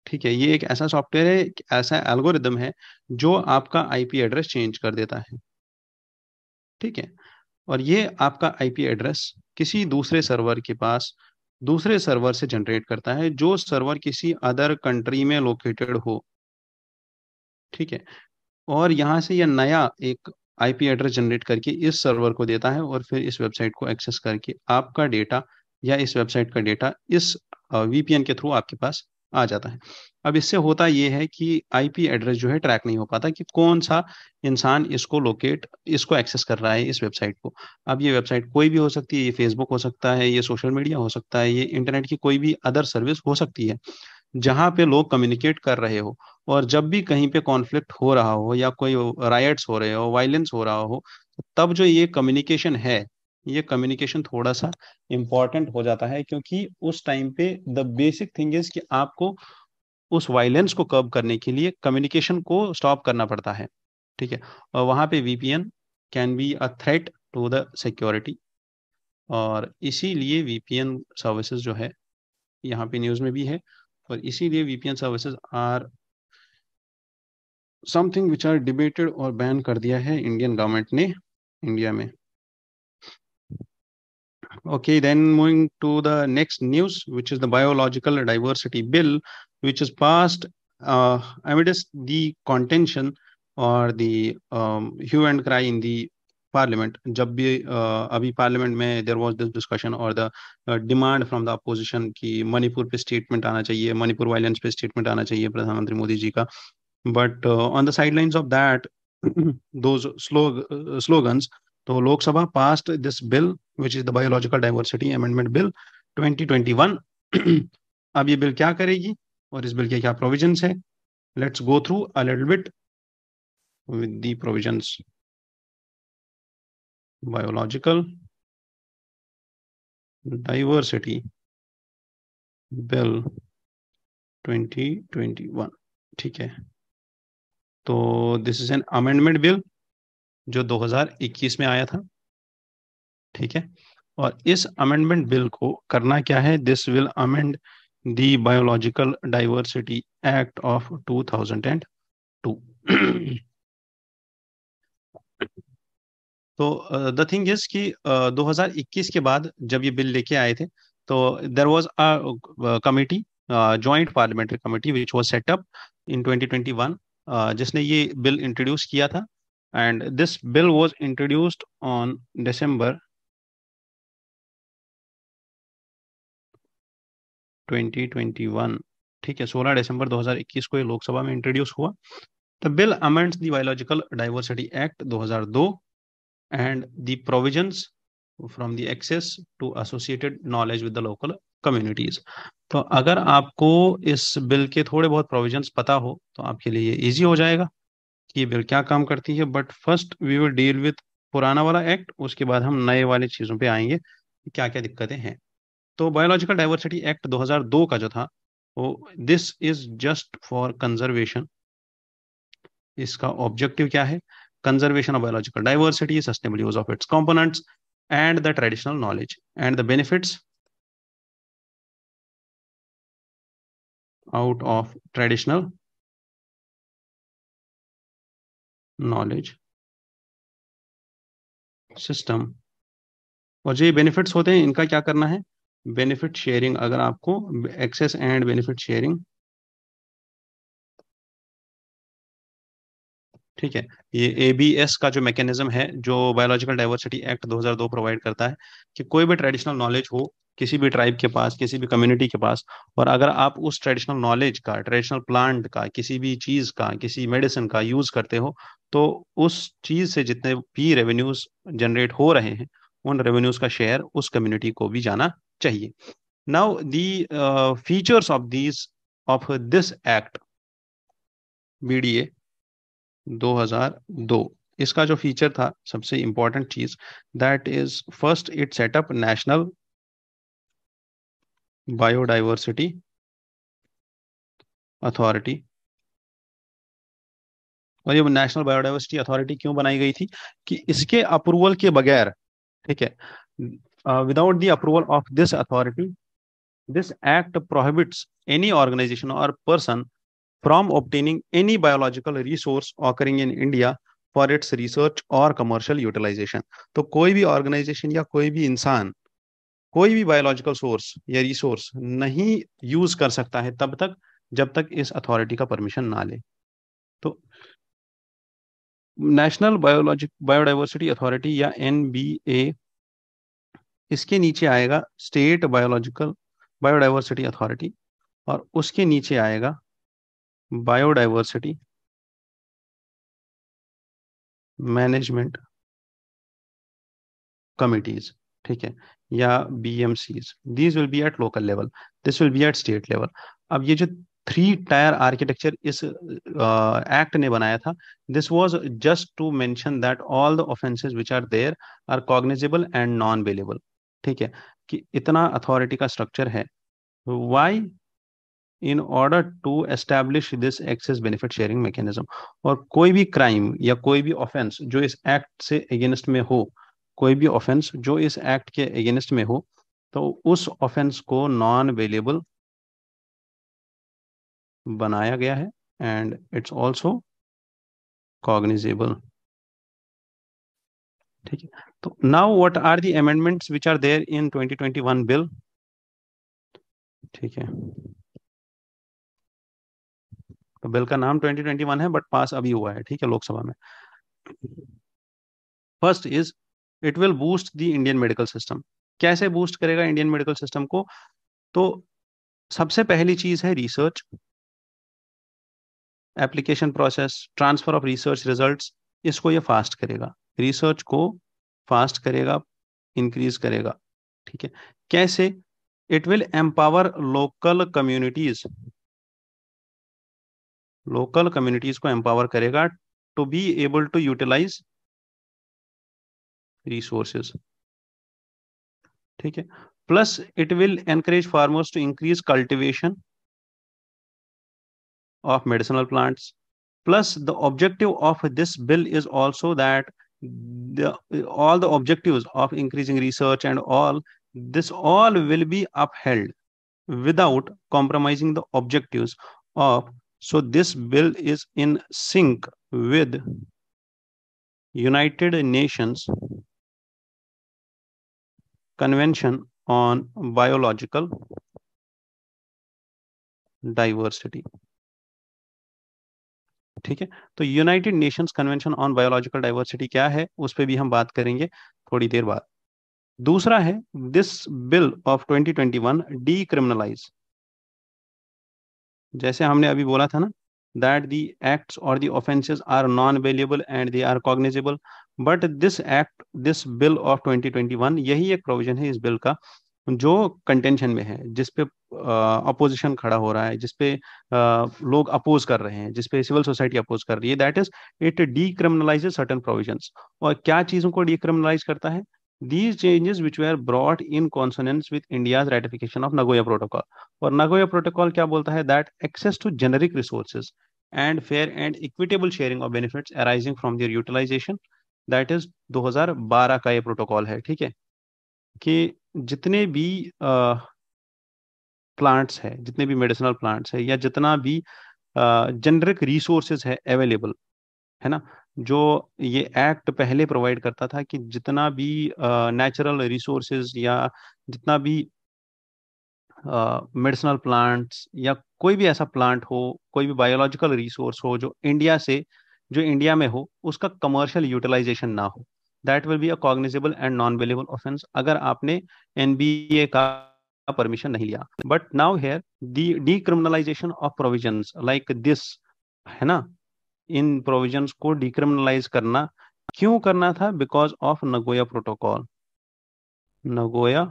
ठीक है। ये एक ऐसा सॉफ्टवेयर है, एक ऐसा एल्गोरिदम है जो आपका आईपी एड्रेस चेंज कर देता है, ठीक है। और ये आपका आईपी एड्रेस किसी दूसरे सर्वर के पास, दूसरे सर्वर से जनरेट करता है, जो सर्वर किसी अदर कंट्री में लोकेटेड हो, ठीक है। और यहाँ से यह नया एक आईपी एड्रेस जनरेट करके इस सर्वर को देता है और फिर इस वेबसाइट को एक्सेस करके आपका डेटा या इस वेबसाइट का डेटा इस वीपीएन के थ्रू आपके पास आ जाता है। अब इससे होता ये है कि आईपी एड्रेस जो है ट्रैक नहीं हो पाता कि कौन सा इंसान इसको एक्सेस कर रहा है इस वेबसाइट को। अब ये वेबसाइट कोई भी हो सकती है, ये फेसबुक हो सकता है, ये सोशल मीडिया हो सकता है, ये इंटरनेट की कोई भी अदर सर्विस हो सकती है जहाँ पे लोग कम्युनिकेट कर रहे हो। और जब भी कहीं पे कॉन्फ्लिक्ट हो रहा हो या कोई रायट्स हो रहे हो, वायलेंस हो रहा हो, तब जो ये कम्युनिकेशन है, ये कम्युनिकेशन थोड़ा सा इम्पोर्टेंट हो जाता है, क्योंकि उस टाइम पे द बेसिक थिंग इज कि आपको उस वायलेंस को कर्ब करने के लिए कम्युनिकेशन को स्टॉप करना पड़ता है, ठीक है। और वहाँ पे VPN can be a threat to the security. और इसीलिए वीपीएन सर्विसेज जो है, यहाँ पे न्यूज़ में भी है, और इसीलिए VPN services are something which are debated और बैन कर दिया है इंडियन गवर्नमेंट ने इंडिया में। Okay, then moving to the next news, which is the biological diversity bill, which is passed amidst the contention or the hue and cry in the parliament. जब भी अभी पार्लियामेंट में there was this discussion or the demand from the opposition कि मणिपुर पे स्टेटमेंट आना चाहिए, मणिपुर वायलेंस पे स्टेटमेंट आना चाहिए प्रधानमंत्री मोदी जी का। But on the sidelines of that, those slogans, तो Lok Sabha passed this bill, which is the Biological Diversity Amendment Bill 2021। अब ये बिल क्या करेगी और इस बिल के क्या प्रोविजंस है? Let's go through a little bit with the provisions. Biological diversity bill 2021, ठीक है। तो this is an amendment bill जो 2021 में आया था, ठीक है। और इस अमेंडमेंट बिल को करना क्या है? This will amend the biological diversity act of 2002। तो द थिंग इज कि 2021 के बाद जब ये बिल लेके आए थे, तो there was a committee, joint parliamentary committee which was set up in 2021, जिसने ये बिल इंट्रोड्यूस किया था। And this bill was introduced on December 2021, ठीक है। 16 दिसंबर 2021 को ये लोकसभा में इंट्रोड्यूस हुआ। The bill amends the biological diversity act 2002 and the provisions from the access to associated knowledge with the local communities. तो अगर आपको इस बिल के थोड़े बहुत प्रोविजंस पता हो तो आपके लिए ये इजी हो जाएगा कि ये बिल क्या काम करती है। But first we will deal with पुराना वाला एक्ट, उसके बाद हम नए वाले चीज़ों पे आएंगे क्या क्या दिक्कतें हैं। तो बायोलॉजिकल डाइवर्सिटी एक्ट 2002 का जो था, वो this is just for conservation. इसका ऑब्जेक्टिव क्या है? Conservation of biological diversity, sustainable use of its components and the traditional knowledge and the benefits out of traditional knowledge system. और जो ये बेनिफिट्स होते हैं इनका क्या करना है, बेनिफिट शेयरिंग। अगर आपको एक्सेस एंड बेनिफिट शेयरिंग, ठीक है, ये एबीएस का जो मैकेनिज्म है, जो बायोलॉजिकल डाइवर्सिटी एक्ट 2002 प्रोवाइड करता है कि कोई भी ट्रेडिशनल नॉलेज हो किसी भी ट्राइब के पास, किसी भी कम्युनिटी के पास, और अगर आप उस ट्रेडिशनल नॉलेज का, ट्रेडिशनल प्लांट का, किसी भी चीज का, किसी मेडिसिन का यूज करते हो, तो उस चीज से जितने भी रेवेन्यूज जनरेट हो रहे हैं उन रेवेन्यूज का शेयर उस कम्युनिटी को भी जाना चाहिए। Now the features of these of this act BDA 2002, इसका जो फीचर था, सबसे इंपॉर्टेंट चीज, that is first it setup national biodiversity authority. और ये नेशनल बायोडाइवर्सिटी अथॉरिटी क्यों बनाई गई थी, कि इसके अप्रूवल के बगैर, ठीक है, without the approval of this authority, this act prohibits any organisation और person from obtaining any biological resource occurring in India for its research or commercial utilization। तो कोई भी ऑर्गेनाइजेशन या कोई भी इंसान कोई भी बायोलॉजिकल सोर्स या रिसोर्स नहीं यूज कर सकता है तब तक जब तक इस अथॉरिटी का परमिशन ना ले। तो नेशनल बायोडाइवर्सिटी अथॉरिटी या एनबीए, इसके नीचे आएगा स्टेट बायोलॉजिकल बायोडाइवर्सिटी अथॉरिटी, और उसके नीचे आएगा बायोडाइवर्सिटी मैनेजमेंट कमिटीज, ठीक है, या BMCs. These will be at local level, this will be at state level. अब ये जो थ्री टायर आर्किटेक्चर इस एक्ट ने बनाया था, this was just to mention that all the offences which are there are cognizable and non bailable. ठीक है, कि इतना अथॉरिटी का स्ट्रक्चर है। Why? In order to establish this access benefit sharing mechanism. और कोई भी क्राइम या कोई भी ऑफेंस जो इस एक्ट से अगेंस्ट में हो, कोई भी ऑफेंस जो इस एक्ट के अगेंस्ट में हो, तो उस ऑफेंस को नॉन बेलेबल बनाया गया है, एंड इट्स ऑल्सो कॉग्निजेबल। ठीक है, तो now what are the amendments which are there in 2021 bill. ठीक है, तो बिल का नाम 2021 है बट पास अभी हुआ है, ठीक है, लोकसभा में। First is it will boost the Indian medical system. कैसे बूस्ट करेगा इंडियन मेडिकल सिस्टम को? तो सबसे पहली चीज है research, application process, transfer of research results. इसको ये फास्ट करेगा, रिसर्च को फास्ट करेगा, इंक्रीज करेगा। ठीक है, कैसे? It will empower local communities को एम्पावर करेगा to be able to utilise resources. ठीक है, plus it will encourage farmers to increase cultivation of medicinal plants. Plus, the objective of this bill is also that all the objectives of increasing research and all will be upheld without compromising the objectives of. So this bill is in sync with United Nations Convention on Biological Diversity। ठीक है, तो United Nations convention on biological diversity क्या है, उस पर भी हम बात करेंगे थोड़ी देर बाद। दूसरा है दिस बिल ऑफ 2021 डीक्रिमिनलाइज। जैसे हमने अभी बोला था ना, दैट द एक्ट्स और the offences are non bailable and they are cognizable, but this bill of 2021, यही एक प्रोविजन है इस बिल का जो कंटेंशन में है, जिसपे अपोजिशन खड़ा हो रहा है, जिसपे लोग अपोज कर रहे हैं, जिसपे सिविल सोसाइटी अपोज कर रही है, that is it decriminalises certain provisions. और क्या चीजों को डीक्रिमिनलाइज करता है? These changes which were brought in consonance with India's ratification of Nagoya Protocol। और Nagoya Protocol क्या बोलता है? That access to generic resources and fair and equitable sharing of benefits arising from their utilization, that is 2012 का ये प्रोटोकॉल है। ठीक है, कि जितने भी प्लांट्स है, जितने भी मेडिसिनल प्लांट्स है, या जितना भी जेनरिक रिसोर्सेज है अवेलेबल, है ना, जो ये एक्ट पहले प्रोवाइड करता था कि जितना भी नेचुरल रिसोर्सेज या जितना भी मेडिसिनल प्लांट्स या कोई भी ऐसा प्लांट हो, कोई भी बायोलॉजिकल रिसोर्स हो जो इंडिया में हो, उसका कमर्शियल यूटिलाइजेशन ना हो, that will be a cognizable and non bailable offence अगर आपने एनबीए का परमिशन नहीं लिया। But now here the decriminalisation of provisions like this, है ना, इन प्रोविजंस को डिक्रिमिनलाइज करना क्यों करना था? Because of Nagoya protocol, Nagoya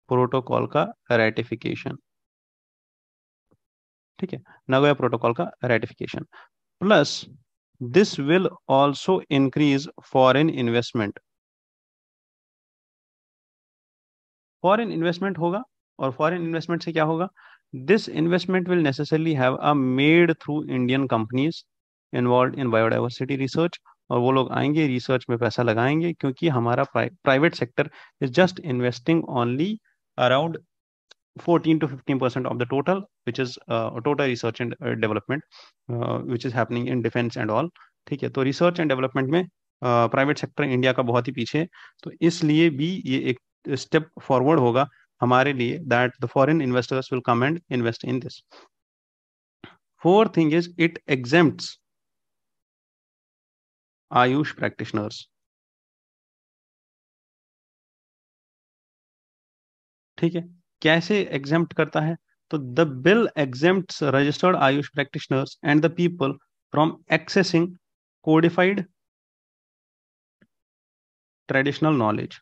protocol का रेटिफिकेशन। ठीक है, नगोया प्रोटोकॉल का ratification plus this will also increase foreign investment. Foreign investment होगा, और फॉरेन इन्वेस्टमेंट से क्या होगा? This investment will necessarily have a made through Indian companies involve in biodiversity research, और वो लोग आएंगे रिसर्च में पैसा लगाएंगे, क्योंकि हमारा private sector is just investing only around 14 to 15% of the total, which is total research and development, which is happening in defense and all। ठीक है, तो रिसर्च एंड डेवलपमेंट में प्राइवेट सेक्टर इंडिया का बहुत ही पीछे है, तो इसलिए भी ये एक स्टेप फॉरवर्ड होगा हमारे लिए, that the foreign investors will come and invest in this. Fourth thing is it exempts AYUSH practitioners. ठीक है, कैसे एग्जेम्प्ट करता है? तो the bill exempts registered AYUSH practitioners and the people from accessing codified traditional knowledge.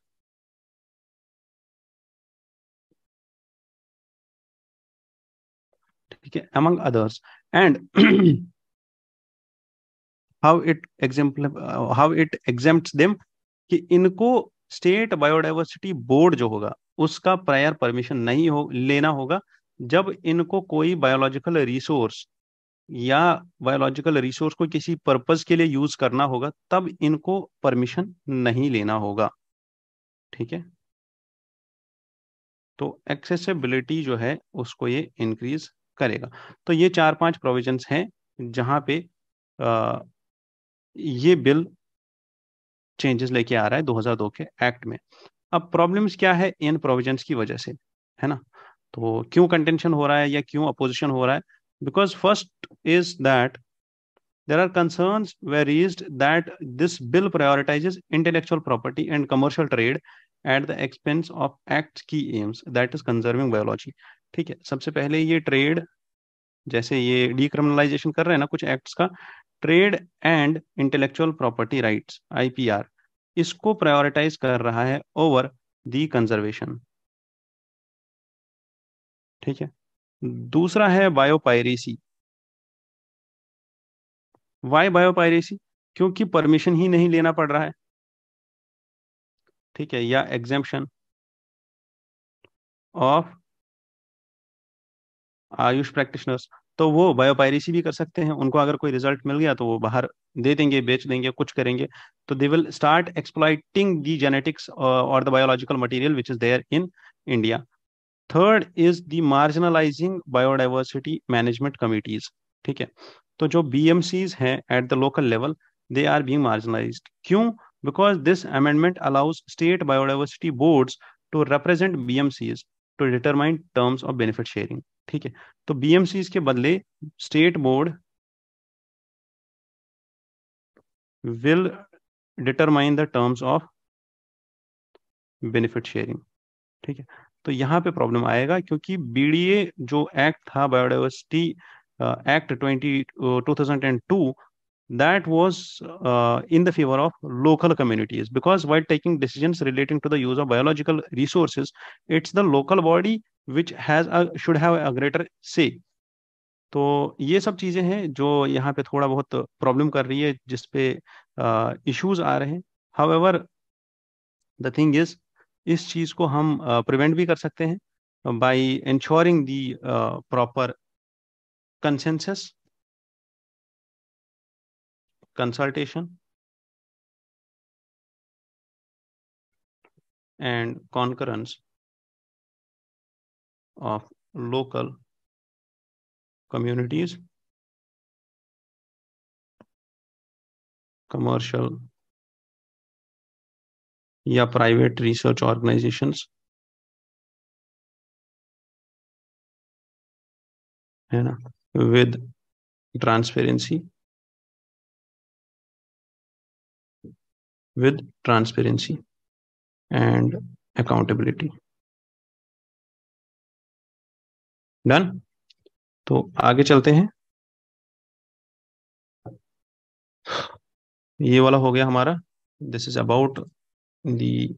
ठीक है, among others, and how it exempts them, कि इनको स्टेट बायोडाइवर्सिटी बोर्ड जो होगा उसका प्रायर परमिशन नहीं हो लेना होगा, जब इनको कोई बायोलॉजिकल रिसोर्स या बायोलॉजिकल रिसोर्स को किसी पर्पस के लिए यूज करना होगा, तब इनको परमिशन नहीं लेना होगा। ठीक है, तो एक्सेसिबिलिटी जो है उसको ये इंक्रीज करेगा। तो ये चार पांच प्रोविजंस हैं जहां पे ये बिल चेंजेस लेके आ रहा है 2002 के एक्ट में। अब प्रॉब्लम्स क्या है इन प्रोविजंस की वजह से, है ना, तो क्यों कंटेंशन हो रहा है या क्यों अपोजिशन हो रहा है? Because first is that there are concerns were raised that this bill prioritizes intellectual property and commercial trade at the expense of act's key aims, that is conserving biology। ठीक है, सबसे पहले ये ट्रेड, जैसे ये डिक्रिमिनलाइजेशन कर रहे हैं ना कुछ एक्ट्स का, trade and intellectual property rights IPR, इसको प्रायोरिटाइज कर रहा है ओवर दी कंजर्वेशन। ठीक है, दूसरा है बायोपायरेसी। Why biopiracy? क्योंकि परमिशन ही नहीं लेना पड़ रहा है। ठीक है, या एग्जेम्पशन ऑफ आयुष प्रैक्टिशनर्स, तो वो बायोपायरेसी भी कर सकते हैं, उनको अगर कोई रिजल्ट मिल गया तो वो बाहर दे देंगे, बेच देंगे, कुछ करेंगे, तो they will start exploiting the genetics और the biological material which is there in India. Third is the marginalising biodiversity management committees. ठीक है, तो जो बीएमसीज हैं at the local level, they are being marginalised. क्यों? Because this amendment allows state biodiversity boards to represent BMCs to determine terms of benefit sharing. ठीक है, तो बीएमसीज के बदले state board will determine the terms of benefit sharing. ठीक है, तो यहाँ पे प्रॉब्लम आएगा, क्योंकि बीडीए जो एक्ट था, biodiversity act 2002, that was in the favor of local communities, because while taking decisions relating to the use of biological resources, it's the local body which should have a greater say। तो ये सब चीजें हैं जो यहाँ पे थोड़ा बहुत प्रॉब्लम कर रही है, जिसपे इश्यूज आ रहे हैं। हाउएवर द थिंग इज, इस चीज को हम प्रिवेंट भी कर सकते हैं by ensuring the proper consensus, consultation and concurrence of local communities, commercial या प्राइवेट रिसर्च ऑर्गेनाइजेशंस, है ना, with transparency, and accountability. Done. तो आगे चलते हैं। ये वाला हो गया हमारा, this is about the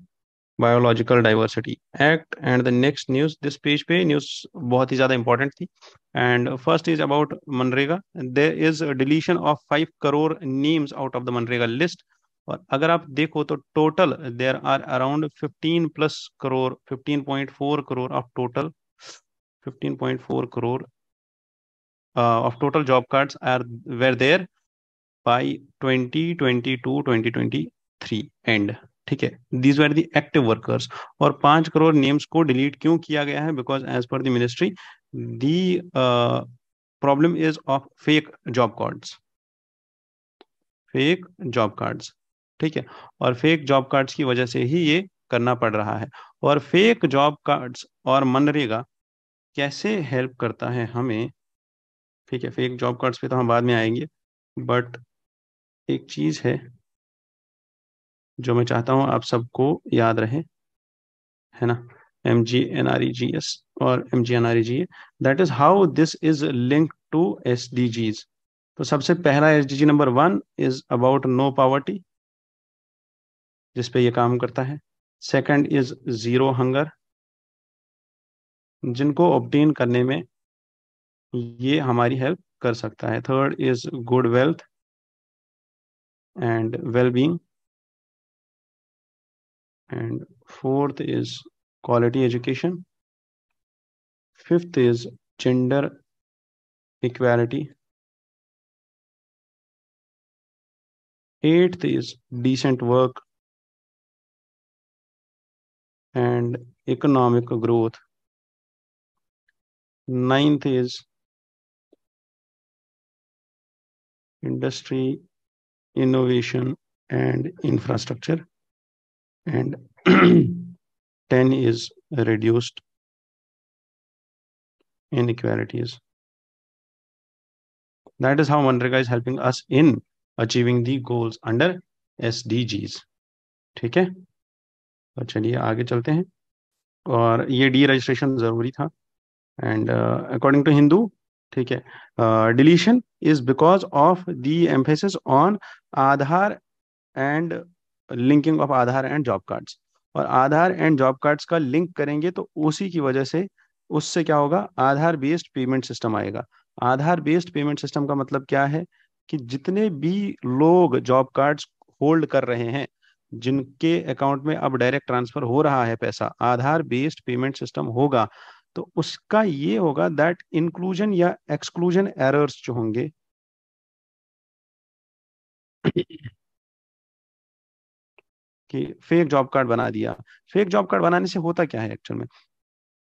biological diversity act. And the next news, this page पे न्यूज बहुत ही ज्यादा इंपॉर्टेंट थी। And first is about MNREGA. There is deletion of 5 crore names out of the MNREGA list. और अगर आप देखो तो total there are around 15+ crore, 15.4 crore of total, 15.4 crore of total job cards are were there by 2022-2023 end. ठीक है, these were the active workers. और 5 करोड़ नेम्स को डिलीट क्यों किया गया है? Because as per the ministry the problem is of fake job cards, fake job cards. ठीक है, और फेक जॉब कार्ड्स की वजह से ही ये करना पड़ रहा है। और फेक जॉब कार्ड्स और मनरेगा कैसे हेल्प करता है हमें? ठीक है, फेक जॉब कार्ड्स पे तो हम बाद में आएंगे, बट एक चीज है जो मैं चाहता हूं आप सबको याद रहे, है ना, MGNREGS और MGNREGA, that is how this is link to SDGs। तो सबसे पहला SDG number 1 is about no poverty, जिसपे ये काम करता है। सेकंड इज जीरो हंगर, जिनको ऑब्टेन करने में ये हमारी हेल्प कर सकता है। Third is good wealth and well being, and fourth is quality education, fifth is gender equality, eighth is decent work and economic growth, ninth is industry, innovation and infrastructure, and 10 is reduced inequalities. That is how Manrega is helping us in achieving the goals under SDGs. ठीक है, तो चलिए आगे चलते हैं। और ये डी रजिस्ट्रेशन जरूरी था। एंड अकॉर्डिंग टू हिंदू, ठीक है, deletion is because of the emphasis on Aadhaar and linking of Aadhaar and job cards. और आधार एंड जॉब कार्ड्स का लिंक करेंगे तो उसी की वजह से, उससे क्या होगा, आधार बेस्ड पेमेंट सिस्टम आएगा। आधार बेस्ड पेमेंट सिस्टम का मतलब क्या है कि जितने भी लोग जॉब कार्ड्स होल्ड कर रहे हैं, जिनके अकाउंट में अब डायरेक्ट ट्रांसफर हो रहा है पैसा, आधार बेस्ड पेमेंट सिस्टम होगा तो उसका ये होगा दैट इंक्लूजन या एक्सक्लूजन एरर्स जो होंगे कि फेक जॉब कार्ड बना दिया। फेक जॉब कार्ड बनाने से होता क्या है एक्चुअल में?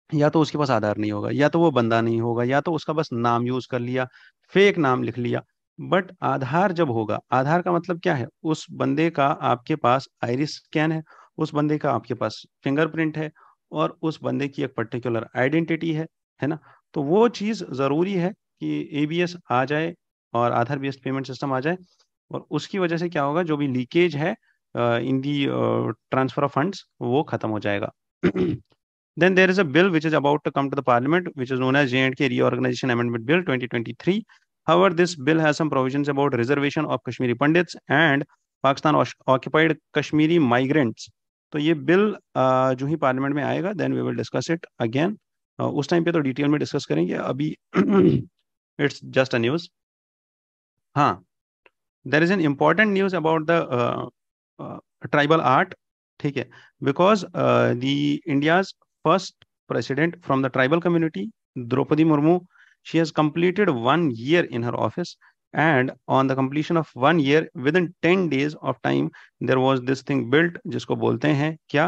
या तो उसके पास आधार नहीं होगा, या तो वो बंदा नहीं होगा, या तो उसका बस नाम यूज कर लिया, फेक नाम लिख लिया। बट आधार जब होगा, आधार का मतलब क्या है, उस बंदे का आपके पास आइरिस स्कैन है, उस बंदे का आपके पास फिंगरप्रिंट है, और उस बंदे की एक पर्टिकुलर आइडेंटिटी है ना। तो वो चीज जरूरी है कि ABS आ जाए और आधार बेस्ड पेमेंट सिस्टम आ जाए। और उसकी वजह से क्या होगा, जो भी लीकेज है इन दी ट्रांसफर ऑफ फंड्स, वो खत्म हो जाएगा। Then there is a bill which is about to come to the parliament, which is known as J&K Reorganization Amendment Bill 2023. However, this bill has some provisions about reservation of Kashmiri Pandits and Pakistan occupied Kashmiri migrants. तो ये बिल जो ही पार्लियामेंट में आएगा, then we will discuss it again. उस टाइम पे तो डिटेल में डिस्कस करेंगे, अभी इट्स जस्ट अ न्यूज। हाँ, there is an important news about the tribal art. ठीक है, because the India's first president from the tribal community, Draupadi Murmu, she has completed 1 year in her office, and on the completion of 1 year, within 10 days of time, there was this thing built, जिसको बोलते हैं क्या,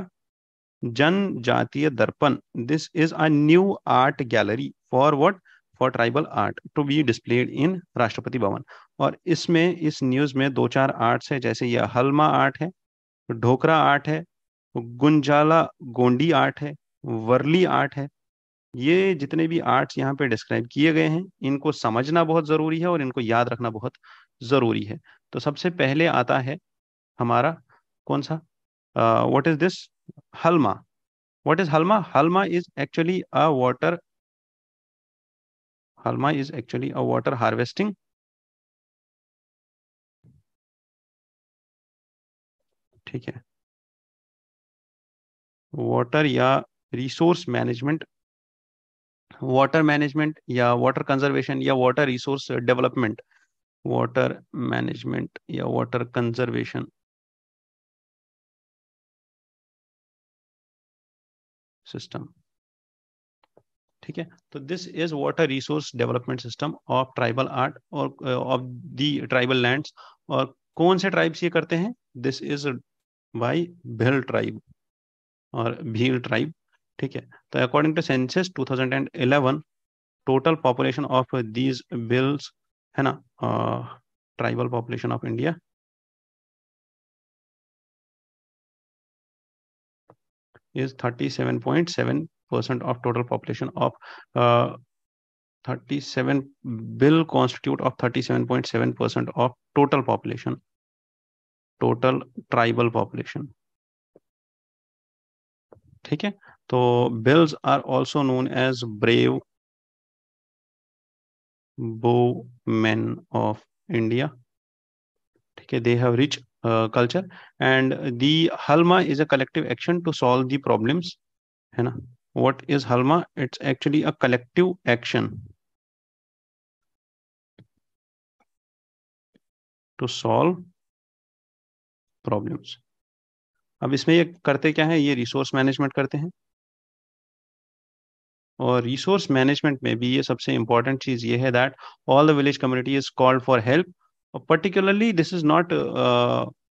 Janjatiya Darpan, this is a new art gallery for what, for tribal art to be displayed in Rashtrapati Bhavan. और इसमें, इस न्यूज में दो चार आर्ट्स है, जैसे ये हलमा आर्ट है, ढोकरा आर्ट है, गुंजाला गोंडी आर्ट है, वर्ली आर्ट है। ये जितने भी आर्ट्स यहाँ पे डिस्क्राइब किए गए हैं, इनको समझना बहुत जरूरी है और इनको याद रखना बहुत जरूरी है। तो सबसे पहले आता है हमारा कौन सा, व्हाट इज दिस, हलमा। व्हाट इज हलमा? हलमा इज एक्चुअली अ वाटर, हलमा is actually a water harvesting, ठीक है, वाटर या रिसोर्स मैनेजमेंट, वाटर मैनेजमेंट या वाटर कंजर्वेशन या water resource development, water management या वाटर कंजर्वेशन सिस्टम, ठीक है। तो this is water resource development system of tribal art और ऑफ दी ट्राइबल लैंड्स। और कौन से ट्राइब्स ये करते हैं? This is by mill tribe और भील ट्राइब, ठीक है। तो according to census 2011, total population of these Bhils, है ना, tribal population of India is 37.7% of total population of 37 bill constitute of 37.7% of total population, total tribal population, ठीक है। तो Bhils are also known as brave bow men of India, ठीक है। They have rich culture, and the halma is a collective action to solve the problems, है ना। what is halma? It's actually a collective action to solve problems। अब इसमें ये करते क्या है, ये रिसोर्स मैनेजमेंट करते हैं। और रिसोर्स मैनेजमेंट में भी ये सबसे इंपॉर्टेंट चीज ये है that all the village community is called for help. Particularly this is not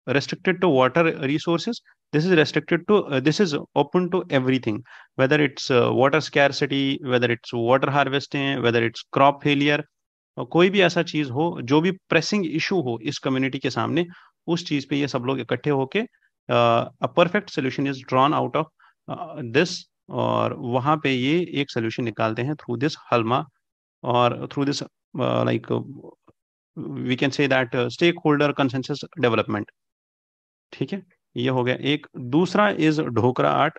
restricted to water resources, this is restricted to this is open to everything, whether it's water scarcity, whether it's water harvesting, whether it's crop failure, और कोई भी ऐसा चीज हो जो भी प्रेसिंग इशू हो इस कम्युनिटी के सामने, उस चीज पे ये सब लोग इकट्ठे होके a perfect solution is drawn out of this, और वहां पे ये एक सोल्यूशन निकालते हैं थ्रू दिस हलमा, और through this like we can say that stakeholder consensus development, ठीक है। ये हो गया एक। दूसरा is Dhokra art,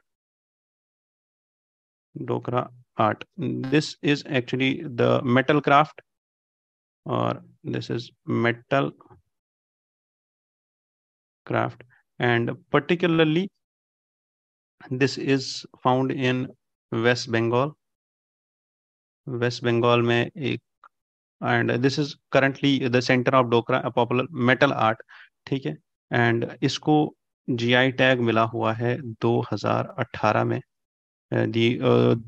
Dhokra art, this is actually the metal craft, और this is metal craft, and particularly this is found in West Bengal, West Bengal में एक, and this is currently the center of Dokra, a popular metal art, ठीक है। and इसको जीआई टैग मिला हुआ है 2018 में, the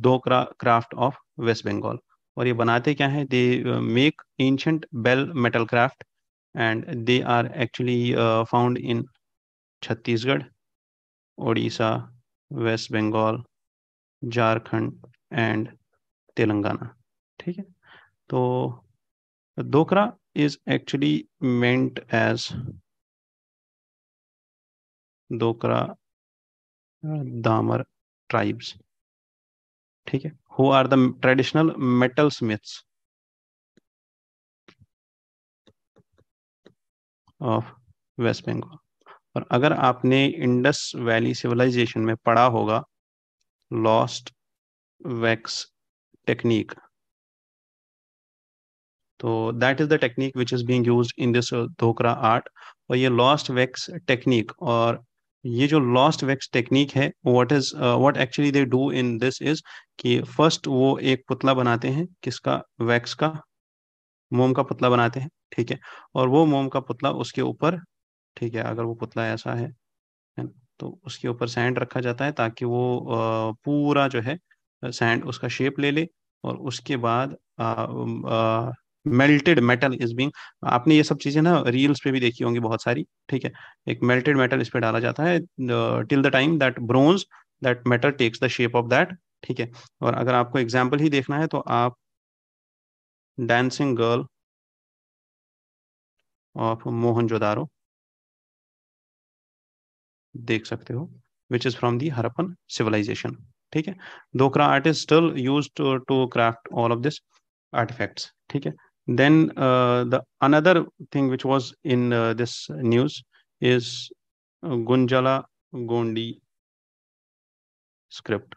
Dokra craft of West Bengal. और ये बनाते क्या है, they make ancient bell metal craft, and they are actually found in Chhattisgarh, Orissa, West Bengal, Jharkhand and Telangana, ठीक है। तो Dokra is actually meant as Dokra Damar tribes, ठीक है, who are the traditional metal smiths of West Bengal. और अगर आपने इंडस वैली सिविलाइजेशन में पढ़ा होगा लॉस्ट वैक्स टेक्निक, तो that is the technique which is being used in this Dhokra art. और ये लॉस्ट वैक्स टेक्निक, और ये जो लॉस्ट वैक्स टेक्निक है, what actually they do in this is कि फर्स्ट वो एक पुतला बनाते हैं, किसका, वैक्स का, मोम का पुतला बनाते हैं, ठीक है। और वो मोम का पुतला उसके ऊपर, ठीक है, अगर वो पुतला ऐसा है ना, तो उसके ऊपर सैंड रखा जाता है ताकि वो पूरा जो है सैंड उसका शेप ले ले। और उसके बाद मेल्टेड मेटल इज बीइंग, आपने ये सब चीजें ना रील्स पे भी देखी होंगी बहुत सारी, ठीक है। एक मेल्टेड मेटल इस पे डाला जाता है till the time that bronze that matter takes the shape of that. ठीक है, और अगर आपको एग्जाम्पल ही देखना है तो आप डांसिंग गर्ल ऑफ मोहनजोदारो देख सकते हो, which is from the Harappan civilisation. ठीक है, Dokra art is still use to craft all of this artifacts। ठीक है, then the another thing which was in this news is Gunjala Gondi script।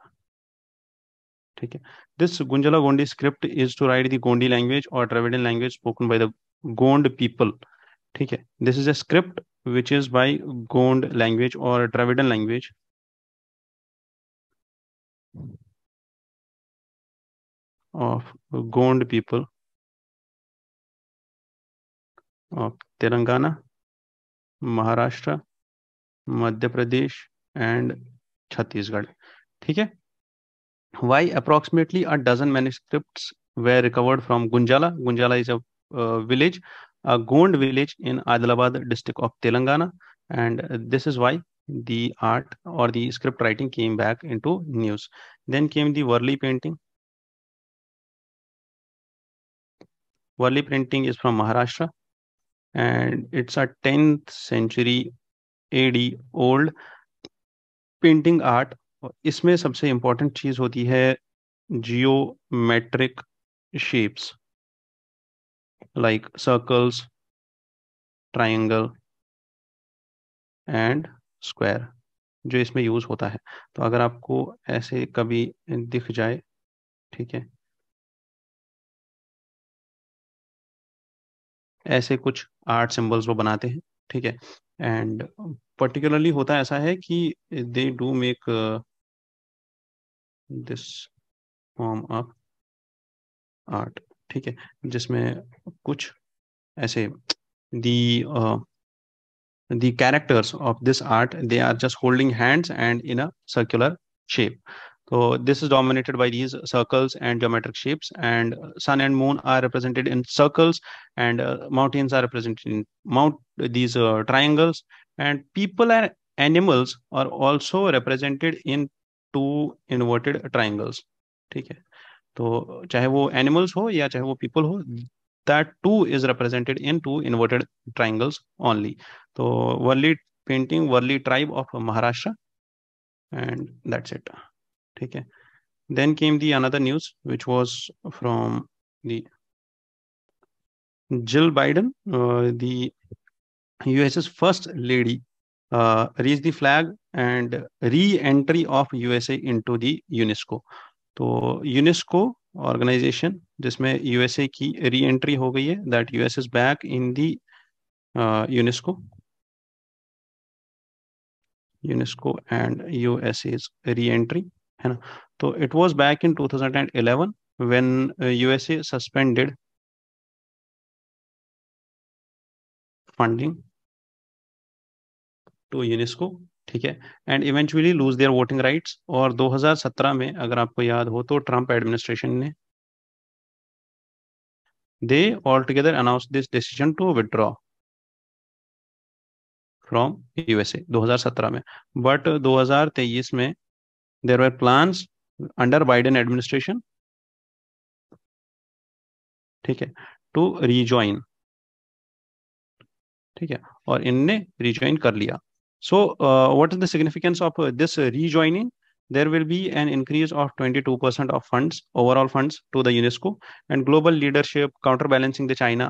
ठीक है, this Gunjala Gondi script is to write the Gondi language or Dravidian language spoken by the Gond people। ठीक है, this is a script which is by Gond language or Dravidian language of Gond people of Telangana, Maharashtra, Madhya Pradesh and Chhattisgarh. ठीक है, why approximately a dozen manuscripts were recovered from Gunjala? Gunjala is a village, a Gond village in Adilabad district of Telangana, and this is why the art or the script writing came back into news. Then came the Worli painting. Worli painting is from Maharashtra, and it's a 10th century AD old painting art. इसमें सबसे इंपॉर्टेंट चीज होती है geometric shapes like circles, triangle and square, जो इसमें यूज होता है। तो अगर आपको ऐसे कभी दिख जाए, ठीक है, ऐसे कुछ आर्ट सिंबल्स वो बनाते हैं। ठीक है, एंड पर्टिकुलरली होता ऐसा है कि they do make this form of art. ठीक है, जिसमें कुछ ऐसे दी the characters of this art, they are just holding hands and in a circular shape. So this is dominated by these circles and geometric shapes, and sun and moon are represented in circles, and mountains are represented in these triangles, and people and animals are also represented in two inverted triangles। ठीक है, तो चाहे वो एनिमल्स हो या चाहे वो पीपल हो, that too is represented in two inverted triangles only। तो Warli painting, Warli tribe of Maharashtra, and that's it. ठीक है, then came the another news which was from the Jill Biden, the US's first lady, raised the flag and re-entry of USA into the UNESCO। तो यूनेस्को ऑर्गेनाइजेशन जिसमें यूएसए की री एंट्री हो गई है, that US is back in the UNESCO, UNESCO and USA is re entry, है ना। तो it was back in 2011 when USA suspended funding to UNESCO. ठीक है, and eventually lose their voting rights. और 2017 में अगर आपको याद हो तो ट्रंप एडमिनिस्ट्रेशन ने they all together announce this decision to withdraw from USA 2017 में। बट 2023 में there were plans under Biden administration, ठीक है, टू रीजॉइन। ठीक है, और इनने रीजॉइन कर लिया। So what is the significance of this rejoining? there will be an increase of 22% of funds, overall funds to the UNESCO, and global leadership counterbalancing the China,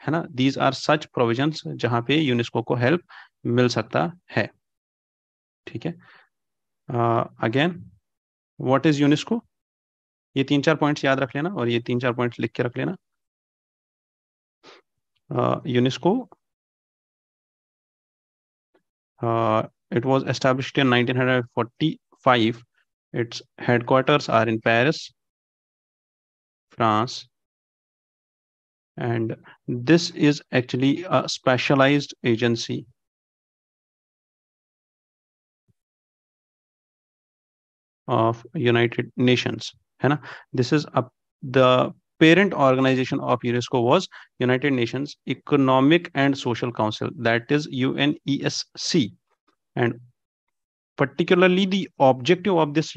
है ना। these are such provisions जहां पे यूनेस्को को हेल्प मिल सकता है। ठीक है, अगेन व्हाट इज यूनेस्को? ये 3-4 पॉइंट्स याद रख लेना और ये 3-4 पॉइंट्स लिख के रख लेना। UNESCO it was established in 1945. Its headquarters are in Paris, France, and this is actually a specialized agency of United Nations, है ना। This is the parent organization of UNESCO was United Nations Economic and Social Council, that is UNESCO, and particularly the objective of this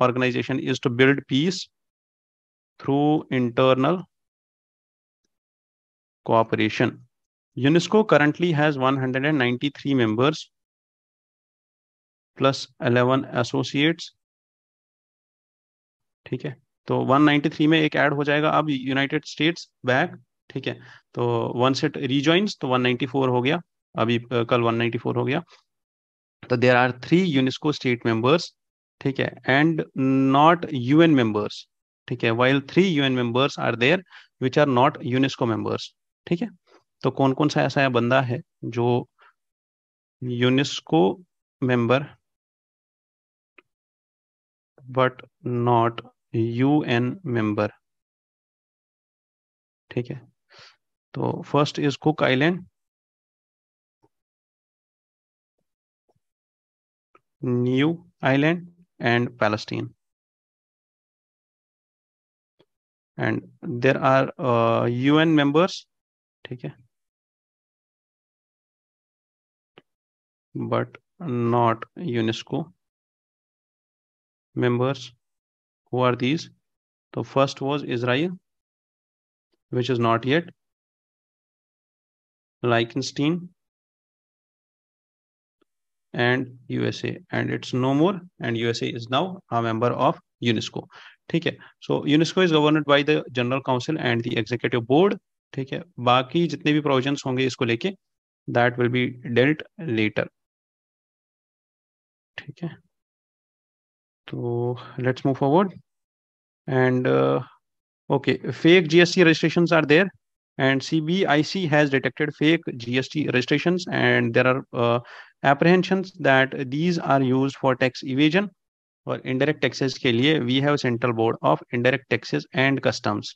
organization is to build peace through internal cooperation. UNESCO currently has 193 members plus 11 associates. ठीक है, तो 193 में एक ऐड हो जाएगा अब यूनाइटेड स्टेट्स बैक। ठीक है, तो वन सेट रीजॉइंस, तो 194 हो गया, अभी कल 194 हो गया। तो there are 3 UNESCO state members, ठीक है, एंड नॉट यूएन मेंबर्स। ठीक है, while 3 UN members are there which are not UNESCO members. ठीक है, तो कौन कौन सा ऐसा बंदा है जो UNESCO member but not UN member. ठीक है, तो first is Cook Island, Niue Island and Palestine, and there are UN members. ठीक है, but not UNESCO members. Who are these? So first was Israel, which is not yet, Liechtenstein, and USA, and it's no more, and USA is now a member of UNESCO. ठीक है, so UNESCO is governed by the General Council and the Executive Board. ठीक है, बाकी जितने भी प्रोविजंस होंगे इसको लेके that will be dealt later. ठीक है, तो let's move forward. And okay, fake GST registrations are there, and CBIC has detected fake GST registrations, and there are apprehensions that these are used for tax evasion or indirect taxes के लिए we have Central Board of Indirect Taxes and Customs.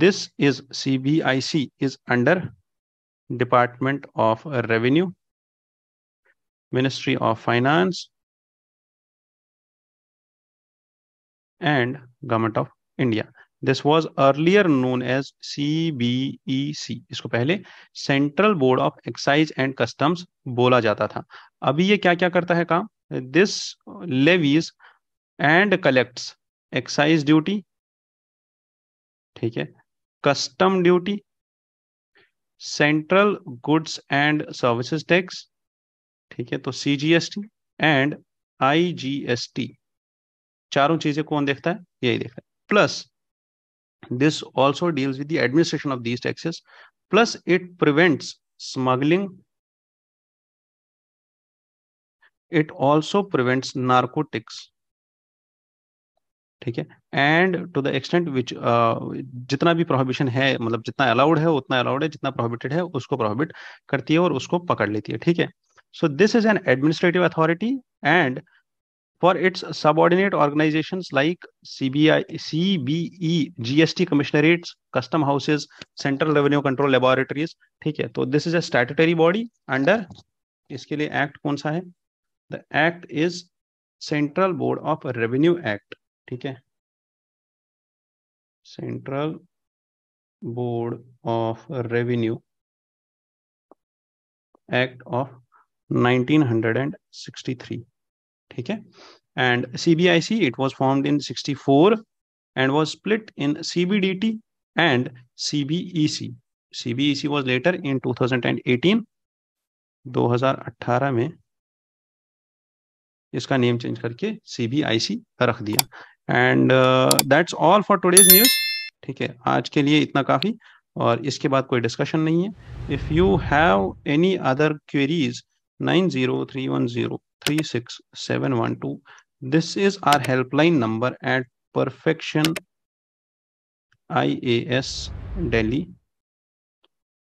This is CBIC is under Department of Revenue, Ministry of Finance, and Government of India. This was earlier known as CBEC. इसको पहले central board of excise and customs बोला जाता था। अभी ये क्या क्या करता है काम? This levies and collects excise duty, ठीक है, custom duty, central goods and services tax, ठीक है, तो CGST एंड IGST, चारों चीजें कौन देखता है? यही देखता है। Plus this also deals with the administration of these taxes, plus it prevents smuggling, it also prevents narcotics, ठीक है, एंड टू द एक्सटेंट विच जितना भी प्रोहिबिशन है, मतलब जितना अलाउड है उतना अलाउड है, जितना प्रोहिबिटेड है उसको प्रोहिबिट करती है और उसको पकड़ लेती है। ठीक है, so this is an administrative authority and for its subordinate organizations like CBI, CBE, GST commissionerates, custom houses, central revenue control laboratories. ठीक है, तो this is a statutory body under, इसके लिए एक्ट कौन सा है? The act is Central Board of Revenue Act. ठीक है, Central Board of Revenue Act of 1963. ठीक है, and CBIC, it was formed in 64 and was split in CBDT and CBEC. CBEC was later in 2018, 2018 में इसका नेम चेंज करके CBIC रख दिया। And that's all for today's news. ठीक है, आज के लिए इतना काफी, और इसके बाद कोई डिस्कशन नहीं है। If you have any other queries, 9031036712, this is our helpline number at Perfection IAS Delhi,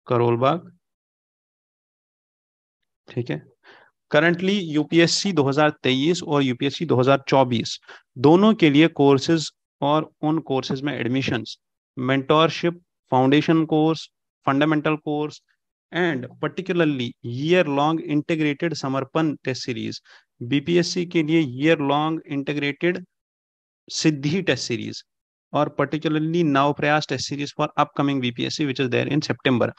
Karol Bagh. ठीक है, करंटली यूपीएससी 2023 और यूपीएससी 2024 दोनों के लिए कोर्सेज और उन कोर्सेज में admissions, mentorship, foundation course, fundamental course and particularly year long integrated Samarpan test series, BPSC के लिए year long integrated Siddhi test series, और particularly Nav Prayas test series for upcoming BPSC which is there in September.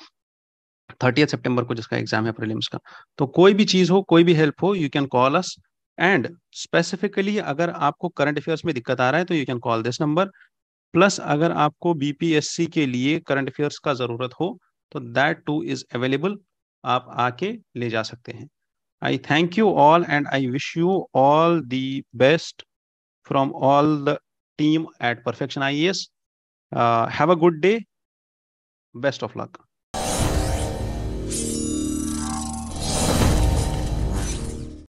30 सितंबर को जिसका एग्जाम है प्रीलिम्स का। तो कोई भी चीज हो, कोई भी हेल्प हो, you can call us. And specifically अगर आपको करंट अफेयर्स में दिक्कत आ रहा है तो you can call this number. Plus अगर आपको बीपीएससी के लिए करंट अफेयर्स का जरूरत हो तो दैट टू इज अवेलेबल, आप आके ले जा सकते हैं। I thank you all and I wish you all the best from all the team at Perfection IAS. Have a good day, best of luck.